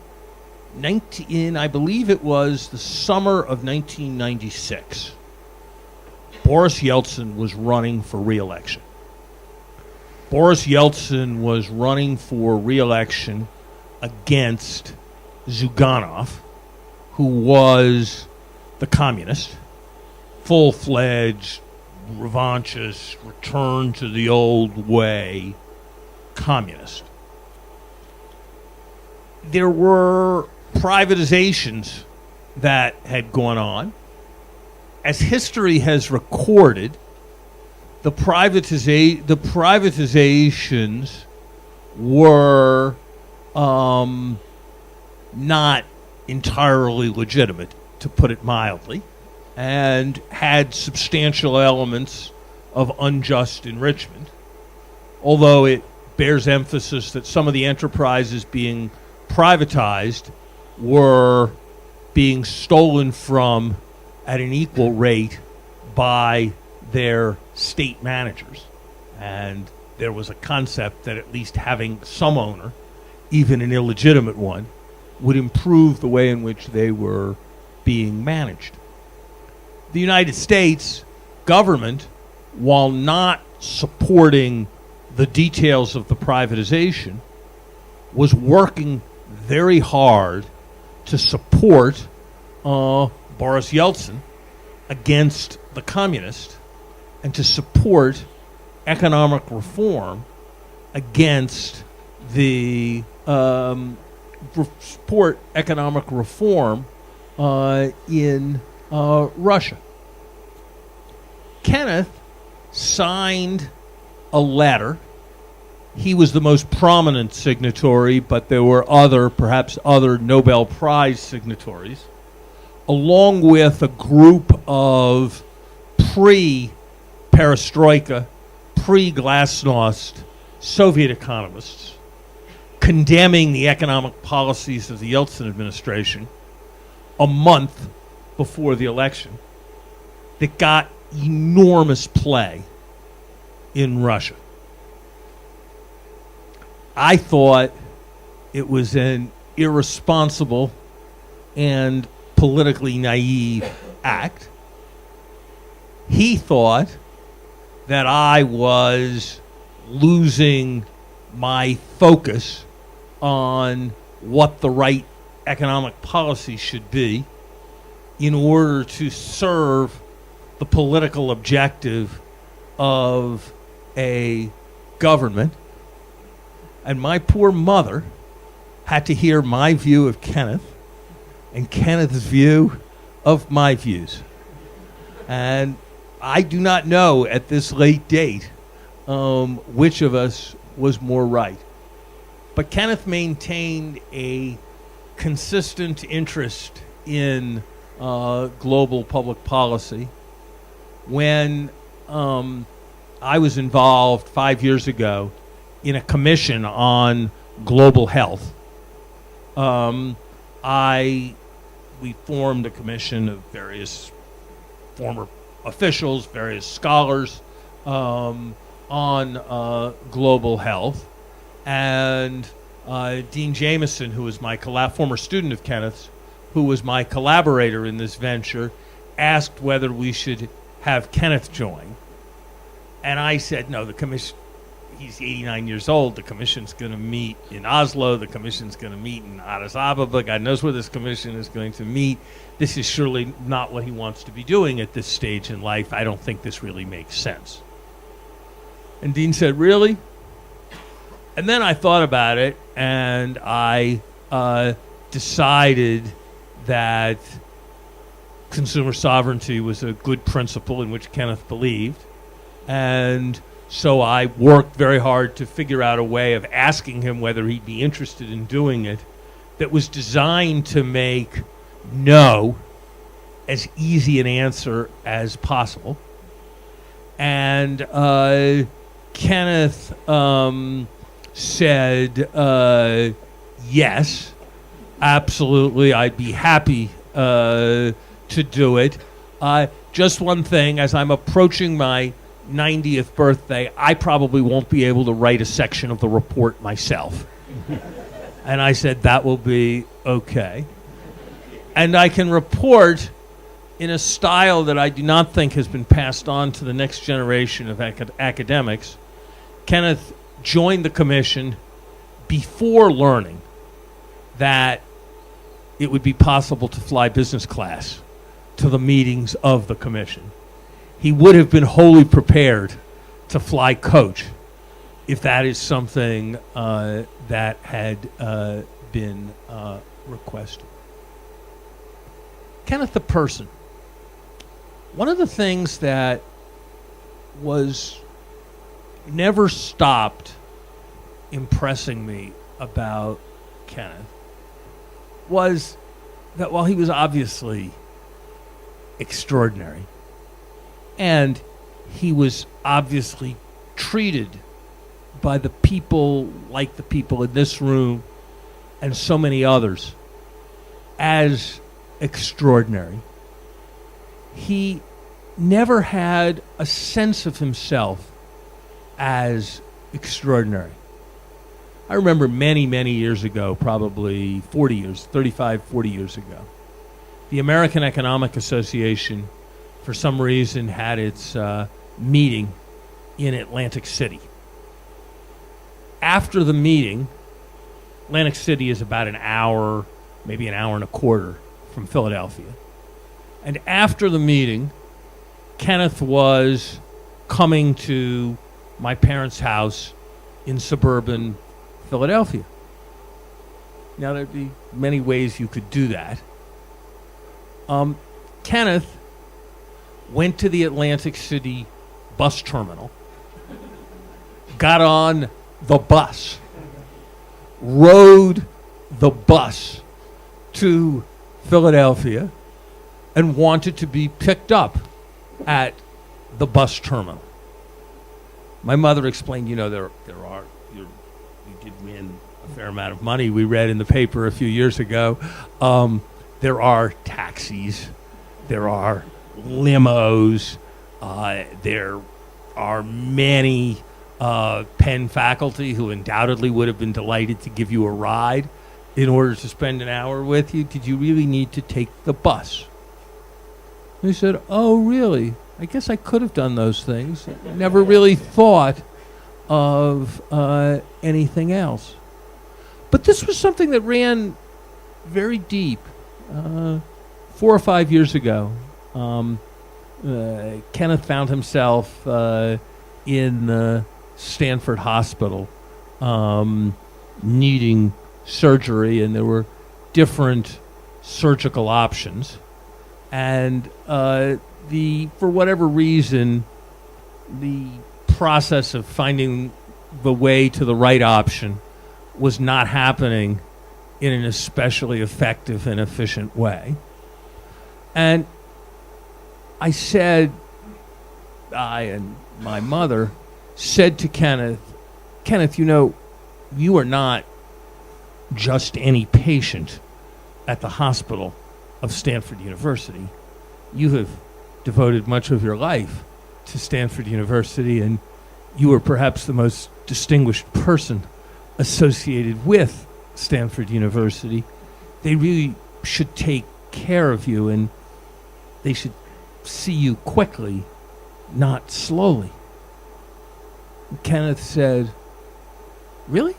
I believe it was the summer of 1996, Boris Yeltsin was running for re-election. Boris Yeltsin was running for re-election against Zyuganov, who was the communist, full-fledged, revanchist, return to the old way communist. There were privatizations that had gone on. As history has recorded, the privatizations were not entirely legitimate, to put it mildly, and had substantial elements of unjust enrichment, although it bears emphasis that some of the enterprises being privatized were being stolen from at an equal rate by their state managers. And there was a concept that at least having some owner, even an illegitimate one, would improve the way in which they were being managed. The United States government, while not supporting the details of the privatization, was working very hard to support Boris Yeltsin against the communists and to support economic reform against the in Russia. Kenneth signed a letter. He was the most prominent signatory, but there were perhaps other Nobel Prize signatories, along with a group of pre-perestroika, pre-glasnost Soviet economists condemning the economic policies of the Yeltsin administration a month before the election that got enormous play in Russia. I thought it was an irresponsible and politically naive act. He thought that I was losing my focus on what the right economic policy should be in order to serve the political objective of a government. And my poor mother had to hear my view of Kenneth and Kenneth's view of my views. And I do not know at this late date which of us was more right. But Kenneth maintained a consistent interest in global public policy. When I was involved 5 years ago in a commission on global health, we formed a commission of various former officials, various scholars on global health. And Dean Jameson, who was my former student of Kenneth's, who was my collaborator in this venture, asked whether we should have Kenneth join. And I said, no, the commission, he's 89 years old. The commission's going to meet in Oslo. The commission's going to meet in Addis Ababa. God knows where this commission is going to meet. This is surely not what he wants to be doing at this stage in life. I don't think this really makes sense. And Dean said, really? And then I thought about it, and I decided that consumer sovereignty was a good principle in which Kenneth believed. And so I worked very hard to figure out a way of asking him whether he'd be interested in doing it that was designed to make no as easy an answer as possible. And Kenneth said, yes, absolutely, I'd be happy to do it. Just one thing, as I'm approaching my 90th birthday, I probably won't be able to write a section of the report myself. And I said, that will be okay. And I can report in a style that I do not think has been passed on to the next generation of academics. Kenneth joined the commission before learning that it would be possible to fly business class to the meetings of the commission. He would have been wholly prepared to fly coach if that is something that had been requested. Kenneth the person. One of the things that was never stopped impressing me about Kenneth was that while he was obviously extraordinary, and he was obviously treated by the people, like the people in this room and so many others, as extraordinary, he never had a sense of himself as extraordinary. I remember many, many years ago, probably 40 years ago, the American Economic Association, for some reason, had its meeting in Atlantic City. After the meeting, Atlantic City is about an hour, maybe an hour and a quarter from Philadelphia. And after the meeting, Kenneth was coming to my parents' house in suburban Philadelphia. Now, there'd be many ways you could do that. Kenneth went to the Atlantic City bus terminal, got on the bus, rode the bus to Philadelphia, and wanted to be picked up at the bus terminal. My mother explained, you did win a fair amount of money. We read in the paper a few years ago. There are taxis, there are limos, there are many Penn faculty who undoubtedly would have been delighted to give you a ride in order to spend an hour with you? Did you really need to take the bus? And he said, oh, really? I guess I could have done those things. I never really thought of anything else. But this was something that ran very deep. 4 or 5 years ago, Kenneth found himself in the Stanford Hospital needing surgery, and there were different surgical options. And for whatever reason, the process of finding the way to the right option was not happening in an especially effective and efficient way. And I and my mother said to Kenneth, you are not just any patient at the hospital of Stanford University. You have devoted much of your life to Stanford University, and you are perhaps the most distinguished person associated with Stanford University. They really should take care of you, and they should see you quickly, not slowly. And Kenneth said, really?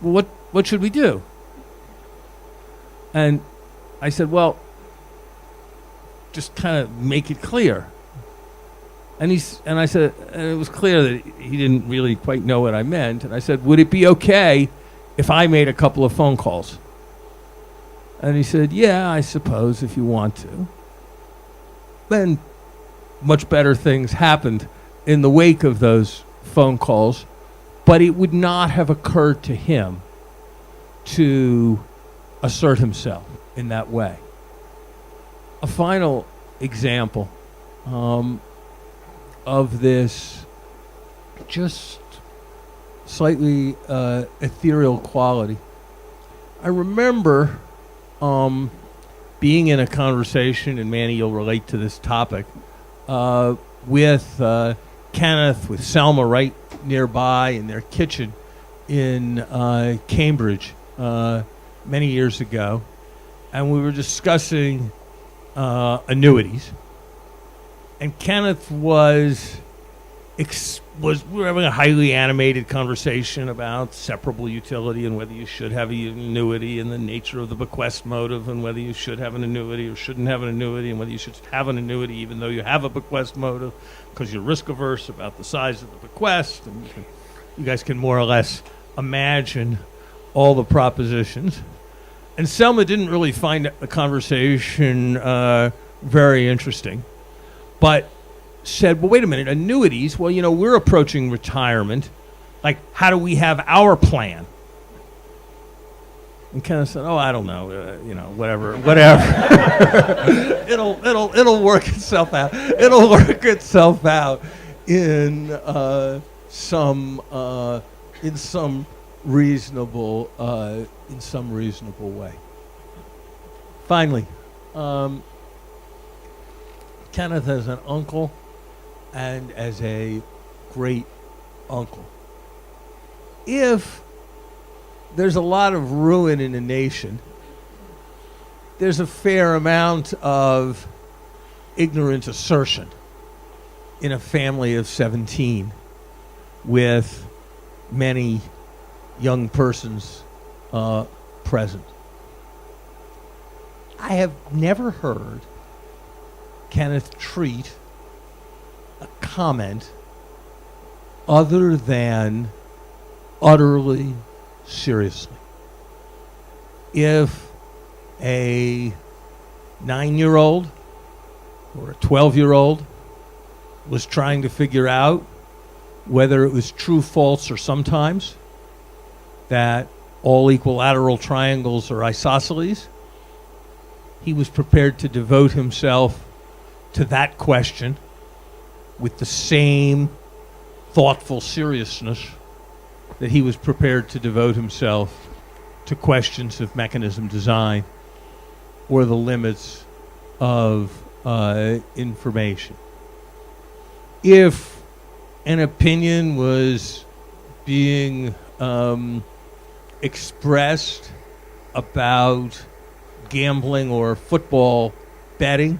Well, what should we do? And I said, well, just kind of make it clear. And I said, and it was clear that he didn't really quite know what I meant. And I said, would it be okay if I made a couple of phone calls? And he said, yeah, I suppose, if you want to. Then much better things happened in the wake of those phone calls, but it would not have occurred to him to assert himself in that way. A final example of this just slightly ethereal quality. I remember being in a conversation, and Manny, you'll relate to this topic, with Kenneth, with Selma right nearby in their kitchen in Cambridge many years ago, and we were discussing annuities. And Kenneth we were having a highly animated conversation about separable utility and whether you should have an annuity and the nature of the bequest motive and whether you should have an annuity or shouldn't have an annuity and whether you should have an annuity even though you have a bequest motive because you're risk averse about the size of the bequest. And you guys can more or less imagine all the propositions. And Selma didn't really find the conversation very interesting, but said, well, wait a minute, annuities, well, we're approaching retirement. Like, how do we have our plan? And Kenneth said, oh, I don't know, whatever. It'll work itself out. It'll work itself out in some reasonable way. Finally, Kenneth as an uncle and as a great uncle. If there's a lot of ruin in a nation, there's a fair amount of ignorant assertion in a family of 17 with many young persons present. I have never heard Kenneth treat a comment other than utterly seriously. If a 9-year-old or a 12-year-old was trying to figure out whether it was true, false, or sometimes that all equilateral triangles are isosceles, he was prepared to devote himself to that question with the same thoughtful seriousness that he was prepared to devote himself to questions of mechanism design or the limits of information. If an opinion was being expressed about gambling or football betting,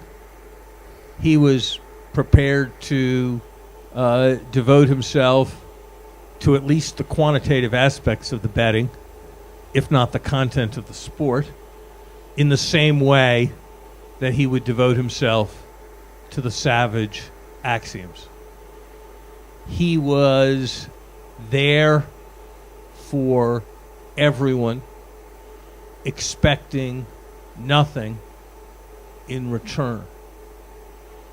he was prepared to devote himself to at least the quantitative aspects of the betting, if not the content of the sport, in the same way that he would devote himself to the savage axioms. He was there for everyone, expecting nothing in return.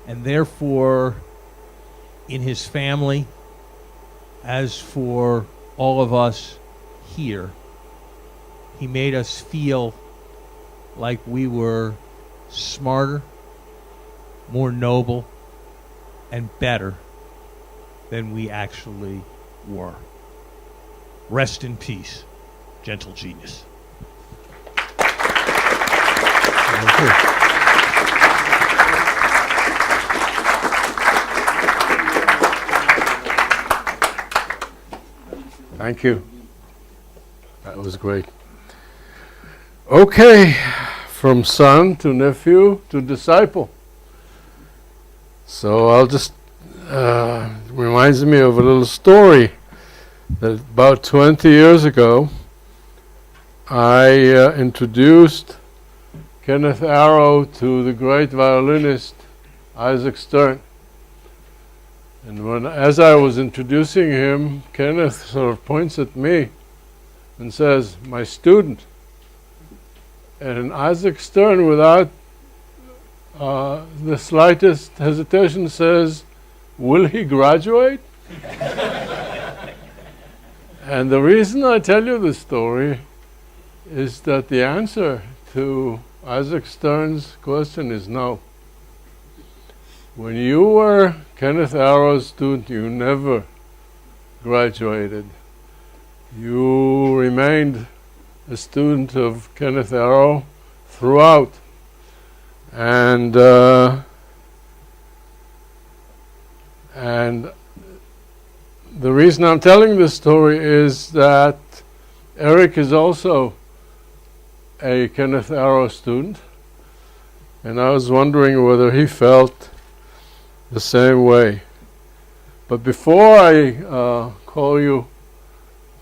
And therefore, in his family, as for all of us here, he made us feel like we were smarter, more noble, and better than we actually were. Rest in peace, gentle genius. Thank you. Thank you. That was great. Okay, from son to nephew to disciple. So I'll just, reminds me of a little story that about 20 years ago, I introduced Kenneth Arrow to the great violinist Isaac Stern. And as I was introducing him, Kenneth sort of points at me and says, "My student." And Isaac Stern, without the slightest hesitation, says, "Will he graduate?" And the reason I tell you this story is that the answer to Isaac Stern's question is no. When you were Kenneth Arrow's student, you never graduated. You remained a student of Kenneth Arrow throughout. And the reason I'm telling this story is that Eric is also a Kenneth Arrow student, and I was wondering whether he felt the same way. But before I call you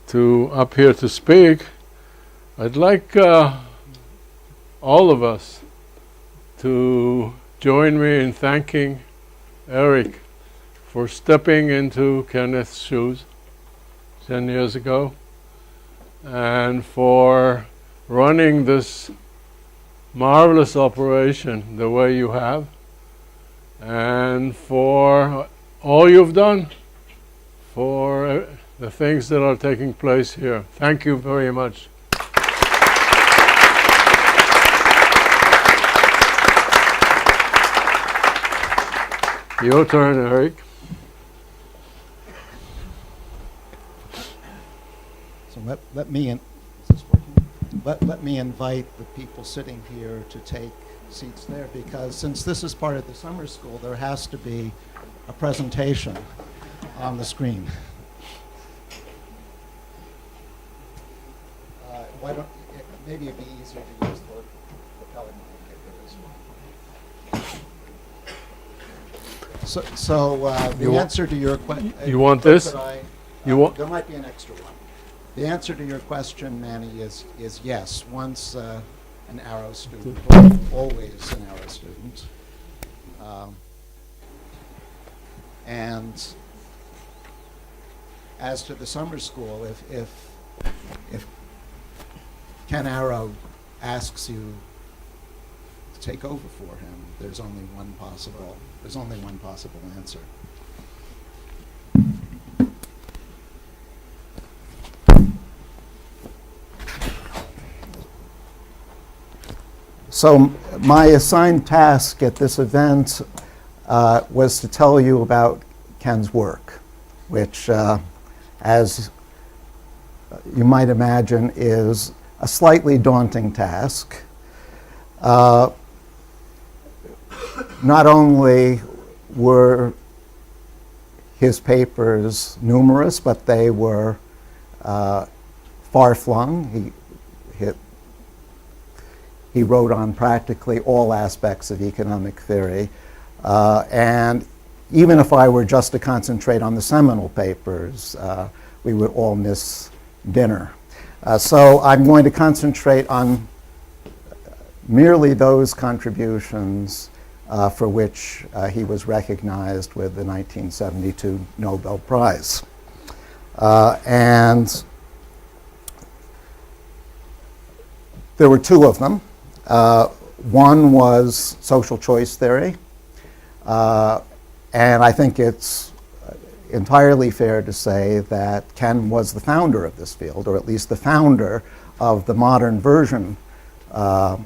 to up here to speak, I'd like all of us to join me in thanking Eric for stepping into Kenneth's shoes 10 years ago and for running this marvelous operation the way you have, and for all you've done for the things that are taking place here. Thank you very much. Your turn, Eric. So let me is this working? Let me invite the people sitting here to take seats there, because since this is part of the summer school, there has to be a presentation on the screen. Why don't maybe it'd be easier to use the color mic for this one. So the answer to your question. You want this? You want? There might be an extra one. The answer to your question, Manny, is yes. Once an Arrow student, always an Arrow student. And as to the summer school, if Ken Arrow asks you to take over for him, there's only one possible answer. So my assigned task at this event was to tell you about Ken's work, which, as you might imagine, is a slightly daunting task. Not only were his papers numerous, but they were far-flung. He wrote on practically all aspects of economic theory. And even if I were just to concentrate on the seminal papers, we would all miss dinner. So I'm going to concentrate on merely those contributions for which he was recognized with the 1972 Nobel Prize. And there were two of them. One was social choice theory, and I think it's entirely fair to say that Ken was the founder of this field, or at least the founder of the modern version of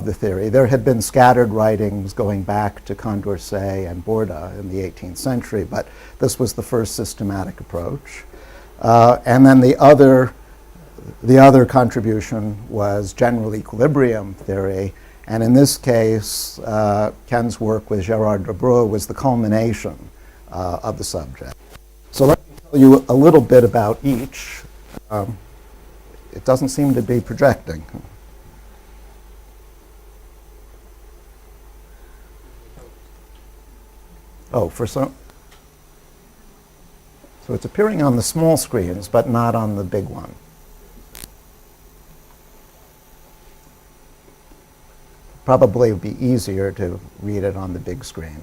the theory. There had been scattered writings going back to Condorcet and Borda in the 18th century, but this was the first systematic approach. And then the other contribution was general equilibrium theory, and in this case, Ken's work with Gérard de Broglie was the culmination of the subject. So let me tell you a little bit about each. It doesn't seem to be projecting. Oh, so it's appearing on the small screens, but not on the big one. Probably would be easier to read it on the big screen.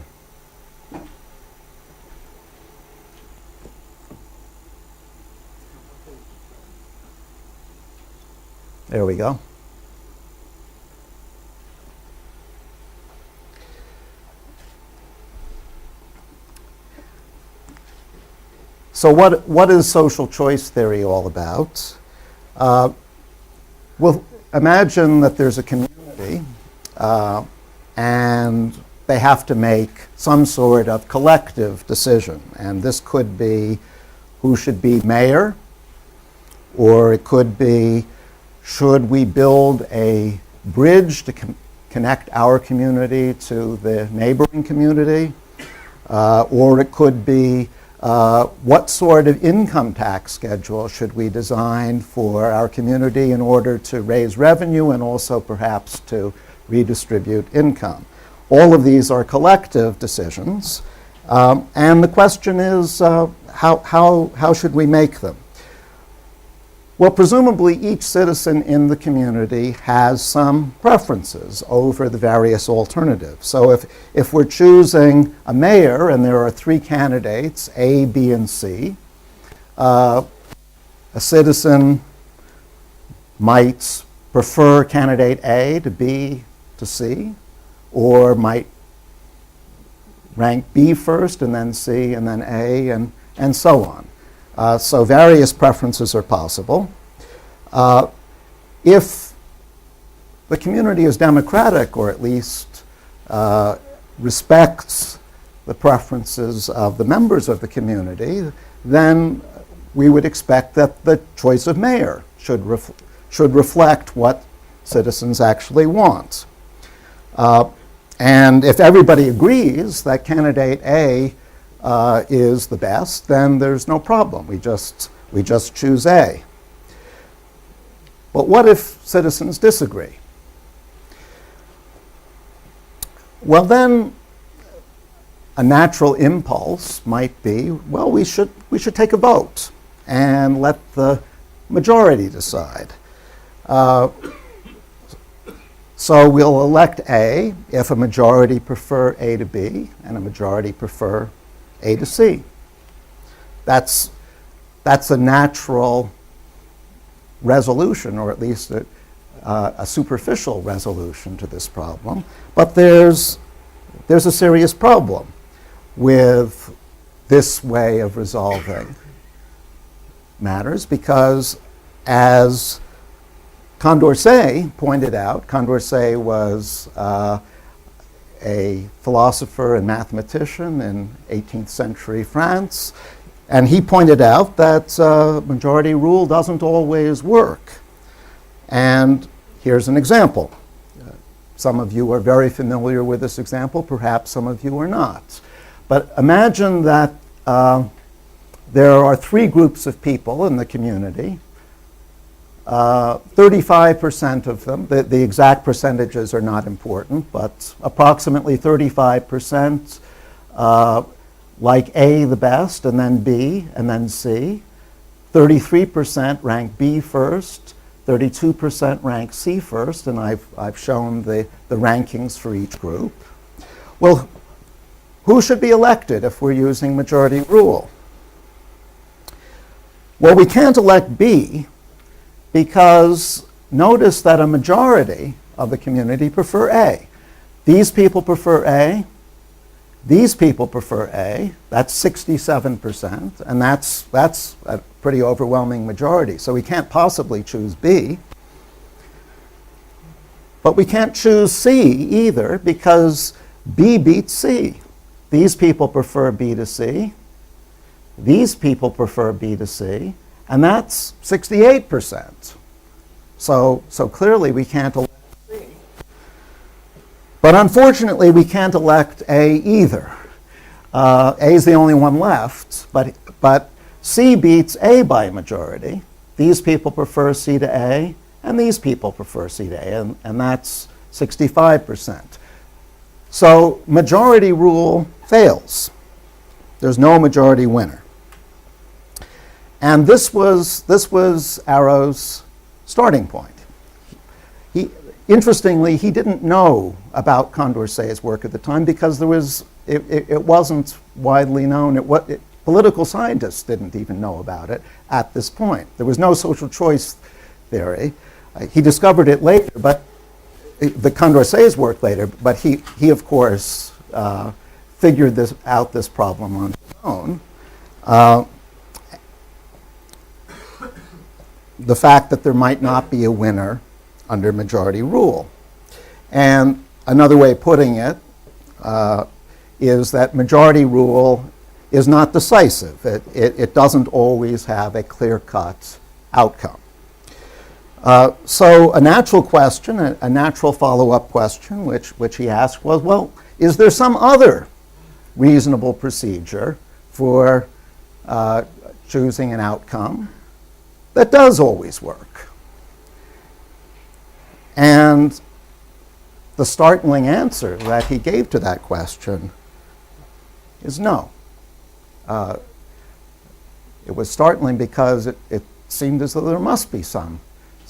There we go. So what is social choice theory all about? Well, imagine that there's a community and they have to make some sort of collective decision. And this could be who should be mayor, or it could be should we build a bridge to connect our community to the neighboring community, or it could be what sort of income tax schedule should we design for our community in order to raise revenue and also perhaps to redistribute income. All of these are collective decisions, and the question is how should we make them? Well, presumably each citizen in the community has some preferences over the various alternatives. So if we're choosing a mayor and there are three candidates, A, B, and C, a citizen might prefer candidate A to B to C, or might rank B first and then C and then A and so on. So various preferences are possible. If the community is democratic, or at least respects the preferences of the members of the community, then we would expect that the choice of mayor should reflect what citizens actually want. And if everybody agrees that candidate A is the best, then there's no problem. We just choose A. But what if citizens disagree? Well, then a natural impulse might be, well, we should take a vote and let the majority decide. So we'll elect A if a majority prefer A to B and a majority prefer A to C. That's a natural resolution, or at least a superficial resolution to this problem. But there's a serious problem with this way of resolving matters, because as Condorcet pointed out, Condorcet was a philosopher and mathematician in 18th century France, and he pointed out that majority rule doesn't always work. And here's an example. Some of you are very familiar with this example, perhaps some of you are not. But imagine that there are three groups of people in the community. 35% of them, the exact percentages are not important, but approximately 35% like A the best, and then B, and then C. 33% rank B first, 32% rank C first, and I've shown the rankings for each group. Well, who should be elected if we're using majority rule? Well, we can't elect B because notice that a majority of the community prefer A. These people prefer A. These people prefer A. That's 67%, and that's a pretty overwhelming majority. So we can't possibly choose B. But we can't choose C either because B beats C. These people prefer B to C. These people prefer B to C, and that's 68%. So clearly we can't elect C. But unfortunately, we can't elect A either. A is the only one left, but C beats A by a majority. These people prefer C to A, and these people prefer C to A, and that's 65%. So majority rule fails. There's no majority winner. And this was Arrow's starting point. Interestingly, he didn't know about Condorcet's work at the time because it wasn't widely known. Political scientists didn't even know about it at this point. There was no social choice theory. He discovered it later, but the Condorcet's work later, but he of course figured this problem on his own. The fact that there might not be a winner under majority rule. And another way of putting it is that majority rule is not decisive. It doesn't always have a clear-cut outcome. So a natural question, a natural follow-up question, which he asked was, well, is there some other reasonable procedure for choosing an outcome that does always work? And the startling answer that he gave to that question is no. It was startling because it seemed as though there must be some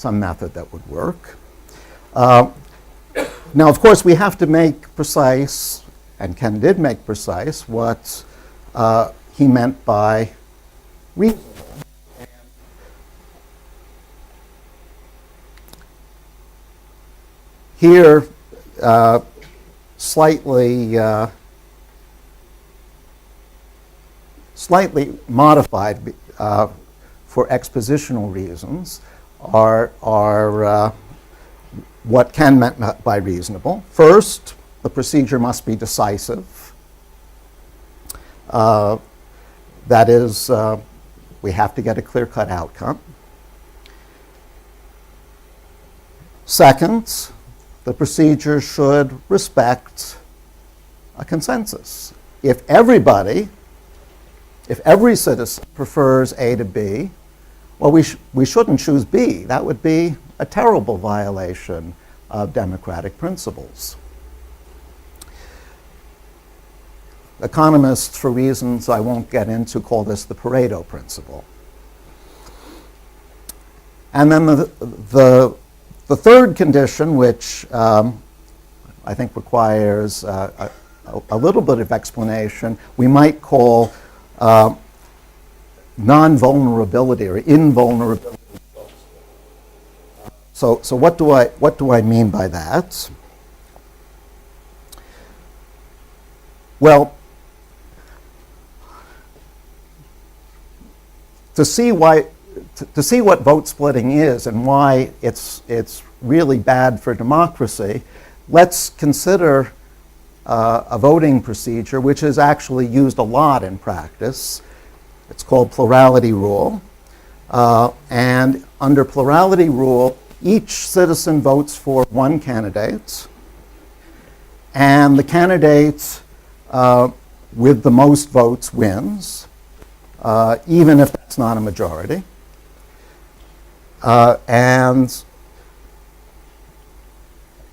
method that would work. Now, of course, we have to make precise, and Ken did make precise, what he meant by reasonable. Here, slightly modified for expositional reasons are what Ken meant by reasonable. First, the procedure must be decisive. That is, we have to get a clear-cut outcome. Second, the procedure should respect a consensus. If every citizen prefers A to B, well, we shouldn't choose B. That would be a terrible violation of democratic principles. Economists, for reasons I won't get into, call this the Pareto principle. And then the third condition, which I think requires a little bit of explanation, we might call non-vulnerability or invulnerability. So what do I mean by that? Well, to see what vote splitting is and why it's really bad for democracy, let's consider a voting procedure which is actually used a lot in practice. It's called Plurality Rule. And under Plurality Rule, each citizen votes for one candidate, and the candidate with the most votes wins, even if that's not a majority. and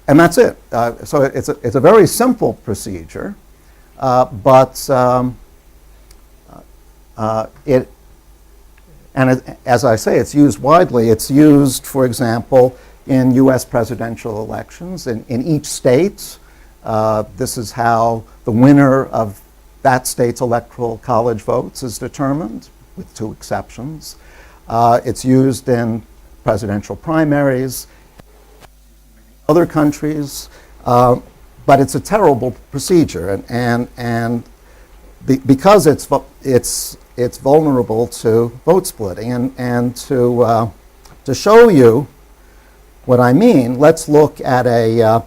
that's it. So it's a very simple procedure, but as I say, it's used widely. It's used, for example, in U.S. presidential elections. In each state, this is how the winner of that state's electoral college votes is determined, with 2 exceptions. It's used in presidential primaries, other countries, but it's a terrible procedure, because it's vulnerable to vote splitting. And to show you what I mean, let's look at a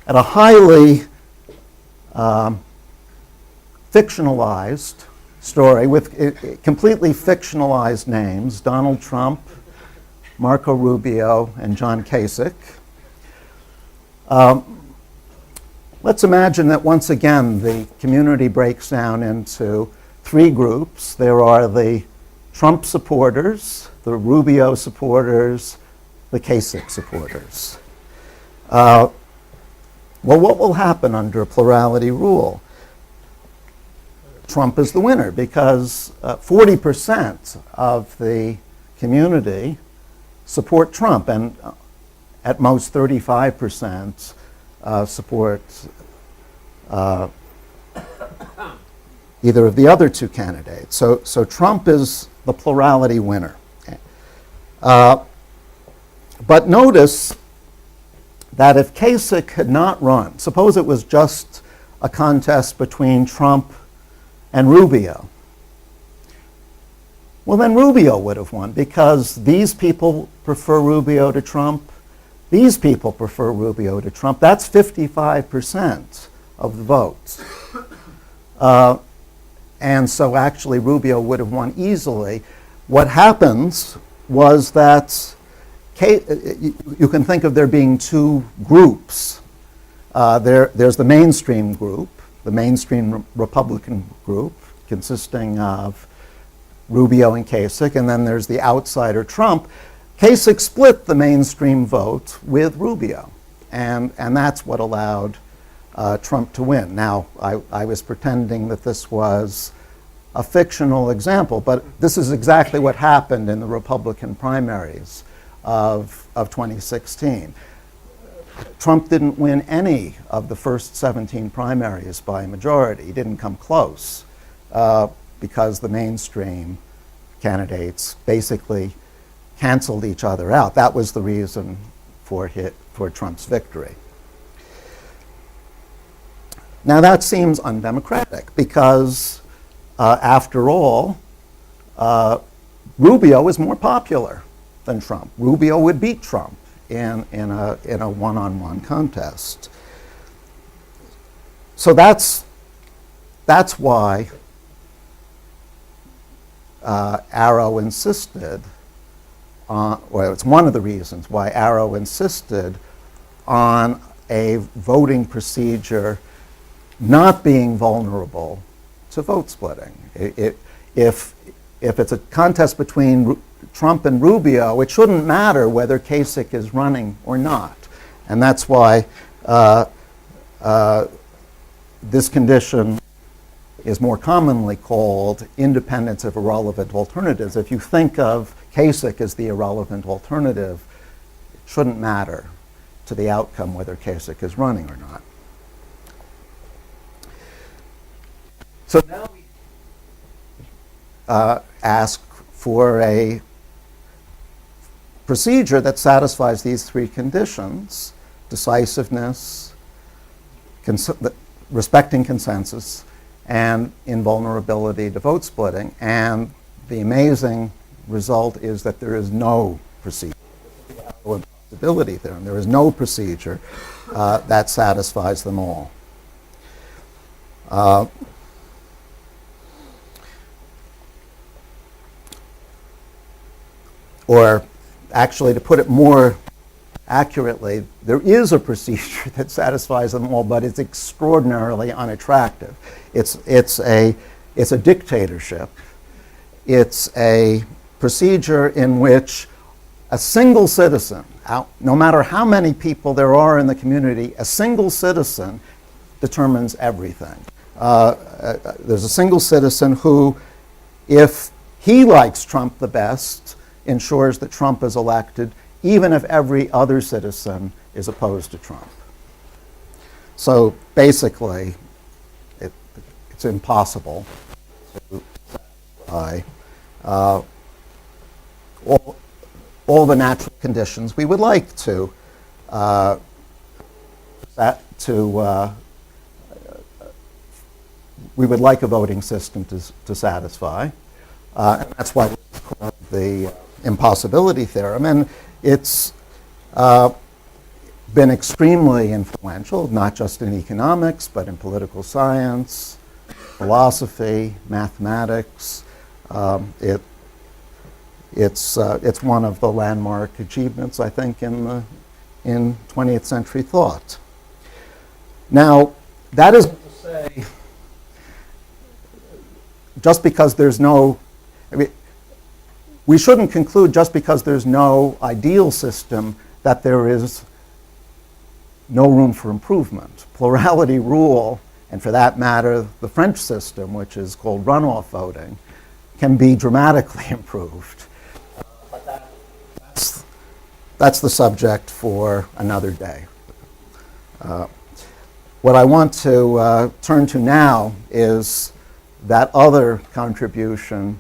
highly fictionalized story with completely fictionalized names: Donald Trump, Marco Rubio, and John Kasich. Let's imagine that once again the community breaks down into 3 groups. There are the Trump supporters, the Rubio supporters, the Kasich supporters. Well, what will happen under a plurality rule? Trump is the winner because 40% of the community support Trump, and at most 35% support either of the other 2 candidates. So Trump is the plurality winner. But notice that if Kasich had not run, suppose it was just a contest between Trump and Rubio, well, then Rubio would have won, because these people prefer Rubio to Trump. These people prefer Rubio to Trump. That's 55% of the votes. And so actually Rubio would have won easily. What happens was that you can think of there being 2 groups. There's the mainstream group, the mainstream Republican group, consisting of Rubio and Kasich, and then there's the outsider Trump. Kasich split the mainstream vote with Rubio, and that's what allowed Trump to win. Now, I was pretending that this was a fictional example, but this is exactly what happened in the Republican primaries of 2016. Trump didn't win any of the first 17 primaries by majority. He didn't come close because the mainstream candidates basically canceled each other out. That was the reason for Trump's victory. Now that seems undemocratic because, after all, Rubio is more popular than Trump. Rubio would beat Trump in a one-on-one contest. So that's why Arrow insisted on, well, it's one of the reasons why Arrow insisted on a voting procedure not being vulnerable to vote splitting. If it's a contest between Trump and Rubio, it shouldn't matter whether Kasich is running or not. And that's why this condition is more commonly called independence of irrelevant alternatives. If you think of Kasich as the irrelevant alternative, it shouldn't matter to the outcome whether Kasich is running or not. So now we ask for a procedure that satisfies these 3 conditions: decisiveness, respecting consensus, and invulnerability to vote splitting. And the amazing result is that there is no procedure. Impossibility theorem. There is no procedure that satisfies them all. Or actually, to put it more accurately, there is a procedure that satisfies them all, but it's extraordinarily unattractive. It's a dictatorship. It's a procedure in which a single citizen, no matter how many people there are in the community, a single citizen determines everything. There's a single citizen who, if he likes Trump the best, ensures that Trump is elected, even if every other citizen is opposed to Trump. So basically, it's impossible to satisfy all the natural conditions we would like we would like a voting system to satisfy. And that's why it's called the impossibility theorem. And it's been extremely influential, not just in economics, but in political science, philosophy, mathematics. It's one of the landmark achievements, I think, in 20th century thought. Now, that is to say, just because there's no, we shouldn't conclude just because there's no ideal system that there is no room for improvement. Plurality rule, and for that matter, the French system, which is called runoff voting, can be dramatically improved. But that's the subject for another day. What I want to turn to now is that other contribution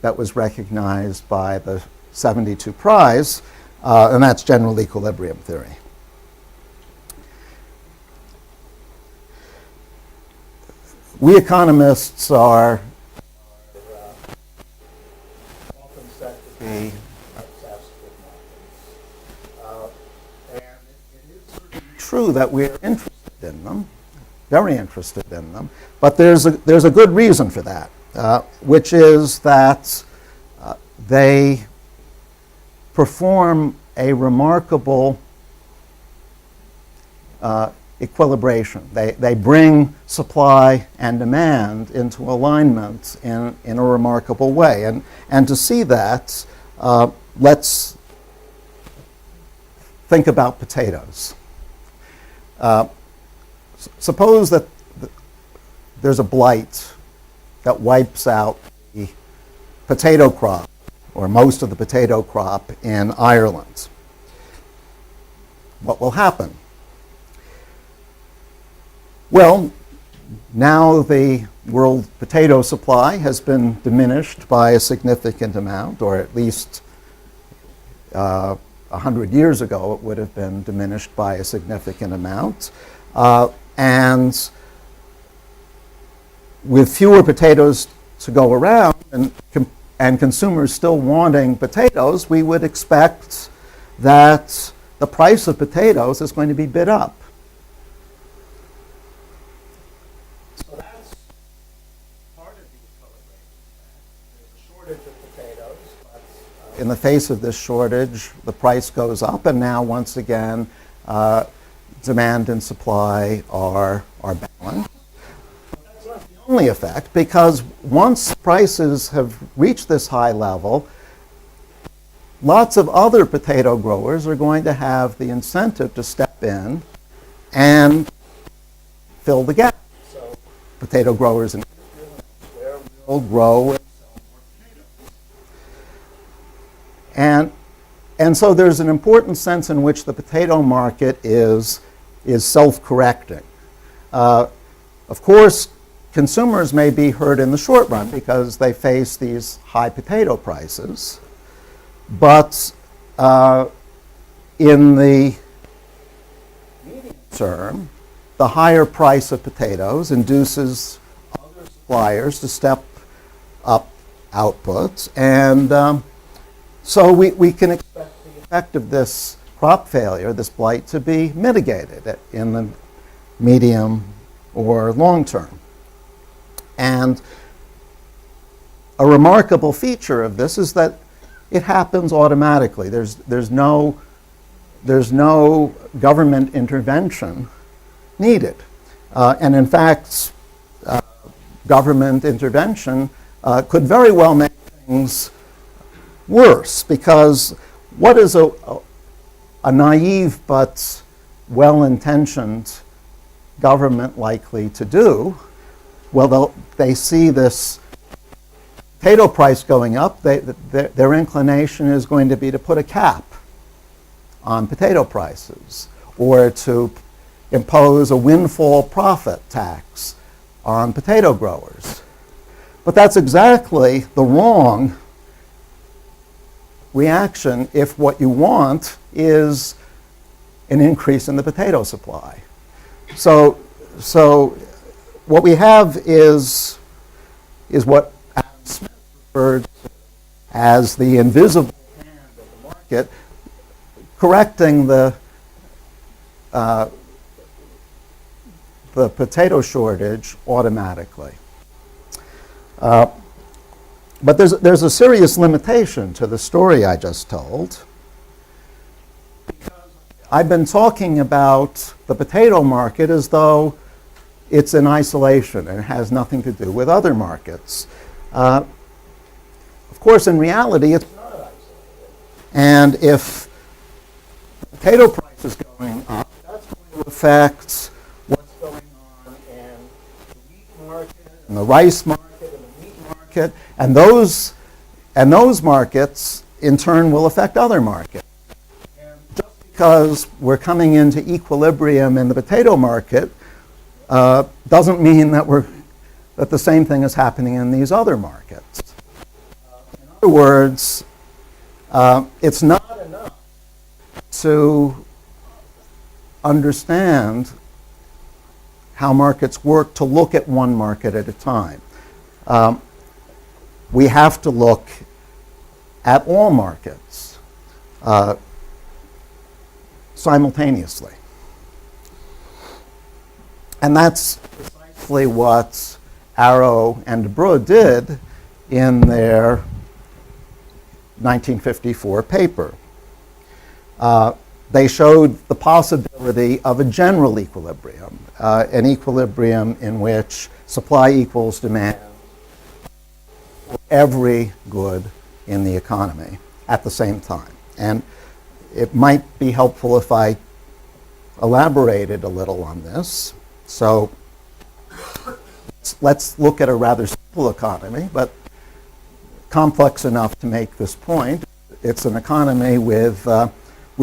that was recognized by the 72 prize, and that's general equilibrium theory. We economists are often said to be obsessed with markets. And it is certainly true that we're interested in them, very interested in them, but there's a good reason for that, which is that they perform a remarkable equilibration. They bring supply and demand into alignment in a remarkable way. And to see that, let's think about potatoes. Suppose that there's a blight that wipes out the potato crop, or most of the potato crop in Ireland. What will happen? Well, now the world potato supply has been diminished by a significant amount, or at least 100 years ago it would have been diminished by a significant amount. And with fewer potatoes to go around and consumers still wanting potatoes, we would expect that the price of potatoes is going to be bid up. So that's part of the equilibration. There's a shortage of potatoes, but in the face of this shortage, the price goes up, and now once again, demand and supply are balanced. But that's not the only effect, because once prices have reached this high level, lots of other potato growers are going to have the incentive to step in and fill the gap. So potato growers in Israel will grow and sell more potatoes. And so there's an important sense in which the potato market is self-correcting. Of course, consumers may be hurt in the short run because they face these high potato prices. But in the medium term, the higher price of potatoes induces other suppliers to step up outputs. And so we can expect the effect of this crop failure, this blight, to be mitigated in the medium or long term. And a remarkable feature of this is that it happens automatically. There's no government intervention needed. And in fact, government intervention could very well make things worse, because what is a naive but well-intentioned government likely to do? Well, they see this potato price going up. Their inclination is going to be to put a cap on potato prices, or to impose a windfall profit tax on potato growers. But that's exactly the wrong reaction if what you want is an increase in the potato supply. So what we have is what Adam Smith referred to as the invisible hand of the market, correcting the potato shortage automatically. But there's a serious limitation to the story I just told. I've been talking about the potato market as though it's in isolation and it has nothing to do with other markets. Of course, in reality, it's not isolated. And if the potato price is going up, that's going to affect what's going on in the wheat market, and the rice market, and the meat market, and those markets, in turn, will affect other markets. And just because we're coming into equilibrium in the potato market doesn't mean that the same thing is happening in these other markets. In other words, it's not enough to understand how markets work to look at one market at a time. We have to look at all markets simultaneously. And that's precisely what Arrow and Debreu did in their 1954 paper. They showed the possibility of a general equilibrium, an equilibrium in which supply equals demand for every good in the economy at the same time. And it might be helpful if I elaborated a little on this. So let's look at a rather simple economy, but complex enough to make this point. It's an economy with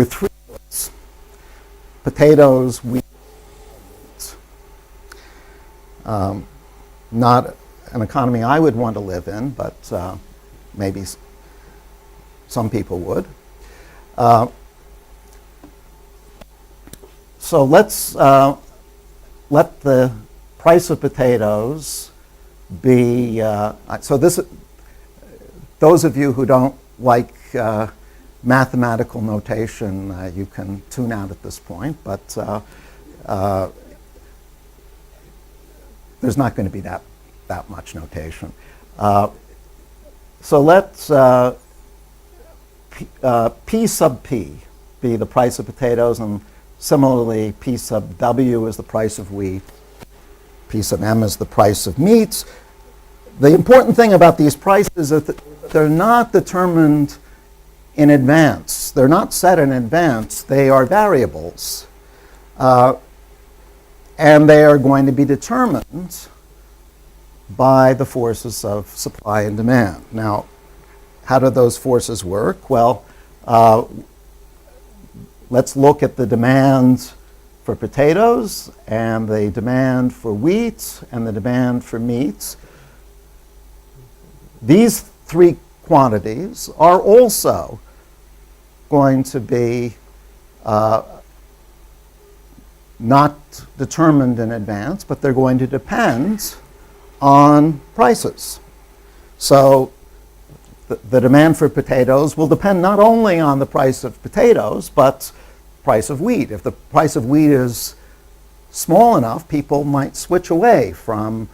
three goods: potatoes, wheat, and meat. Not an economy I would want to live in, but maybe some people would. So let's let the price of potatoes be, those of you who don't like mathematical notation, you can tune out at this point, but there's not going to be that much notation. So let's P sub P be the price of potatoes, and similarly P sub W is the price of wheat, P sub M is the price of meats. The important thing about these prices is that they're not determined in advance. They're not set in advance. They are variables. And they are going to be determined by the forces of supply and demand. Now, how do those forces work? Well, let's look at the demand for potatoes and the demand for wheat and the demand for meats. These three quantities are also going to be not determined in advance, but they're going to depend on prices. So the demand for potatoes will depend not only on the price of potatoes, but price of wheat. If the price of wheat is small enough, people might switch away from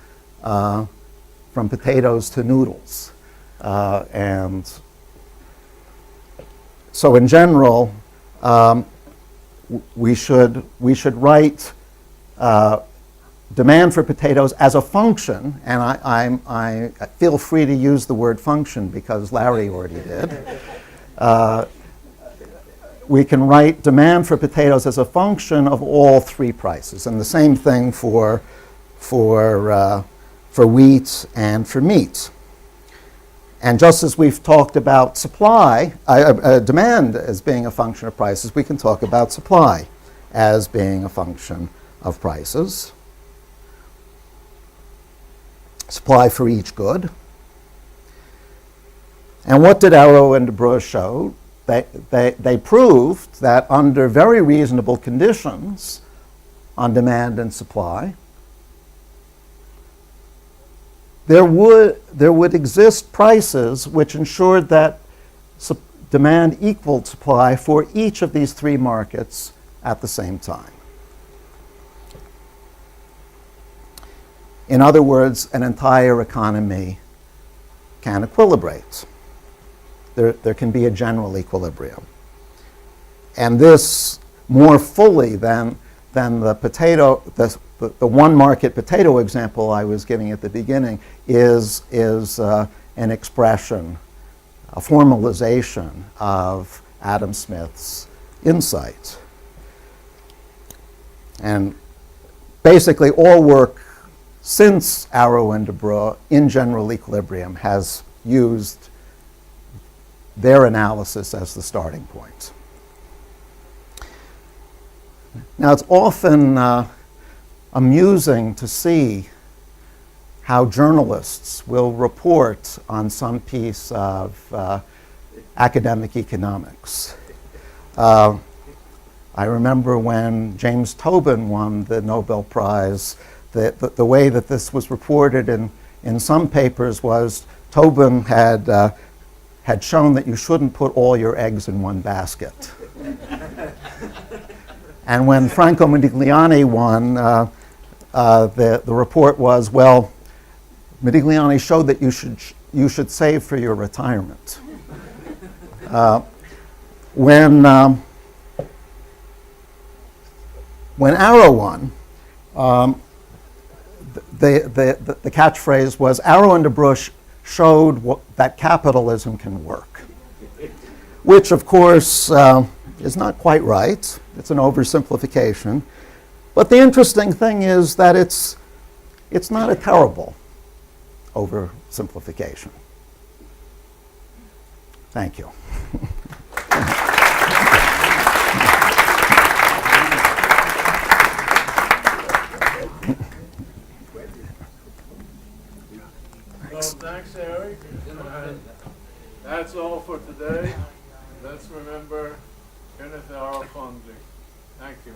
potatoes to noodles. And so in general, we should write demand for potatoes as a function, and I feel free to use the word function because Larry already did, we can write demand for potatoes as a function of all three prices, and the same thing for wheat and for meat. And just as we've talked about supply, demand as being a function of prices, we can talk about supply as being a function of prices. Supply for each good. And what did Arrow and DeBruy show? They proved that under very reasonable conditions on demand and supply, there would exist prices which ensured that demand equaled supply for each of these three markets at the same time. In other words, an entire economy can equilibrate. There can be a general equilibrium. And this more fully than the one market potato example I was giving at the beginning is an expression, a formalization of Adam Smith's insight. And basically all work since Arrow and DeBruy in general equilibrium has used their analysis as the starting point. Now, it's often amusing to see how journalists will report on some piece of academic economics. I remember when James Tobin won the Nobel Prize, the way that this was reported in some papers was Tobin had shown that you shouldn't put all your eggs in one basket. And when Franco Modigliani won, the report was, well, Modigliani showed that you should save for your retirement. When Arrow won, the catchphrase was, Arrow and DeBruy showed that capitalism can work, which of course is not quite right. It's an oversimplification. But the interesting thing is that it's not a terrible oversimplification. Thank you. Well, thanks, Eric. And that's all for today. Let's remember Kenneth fondly. Thank you.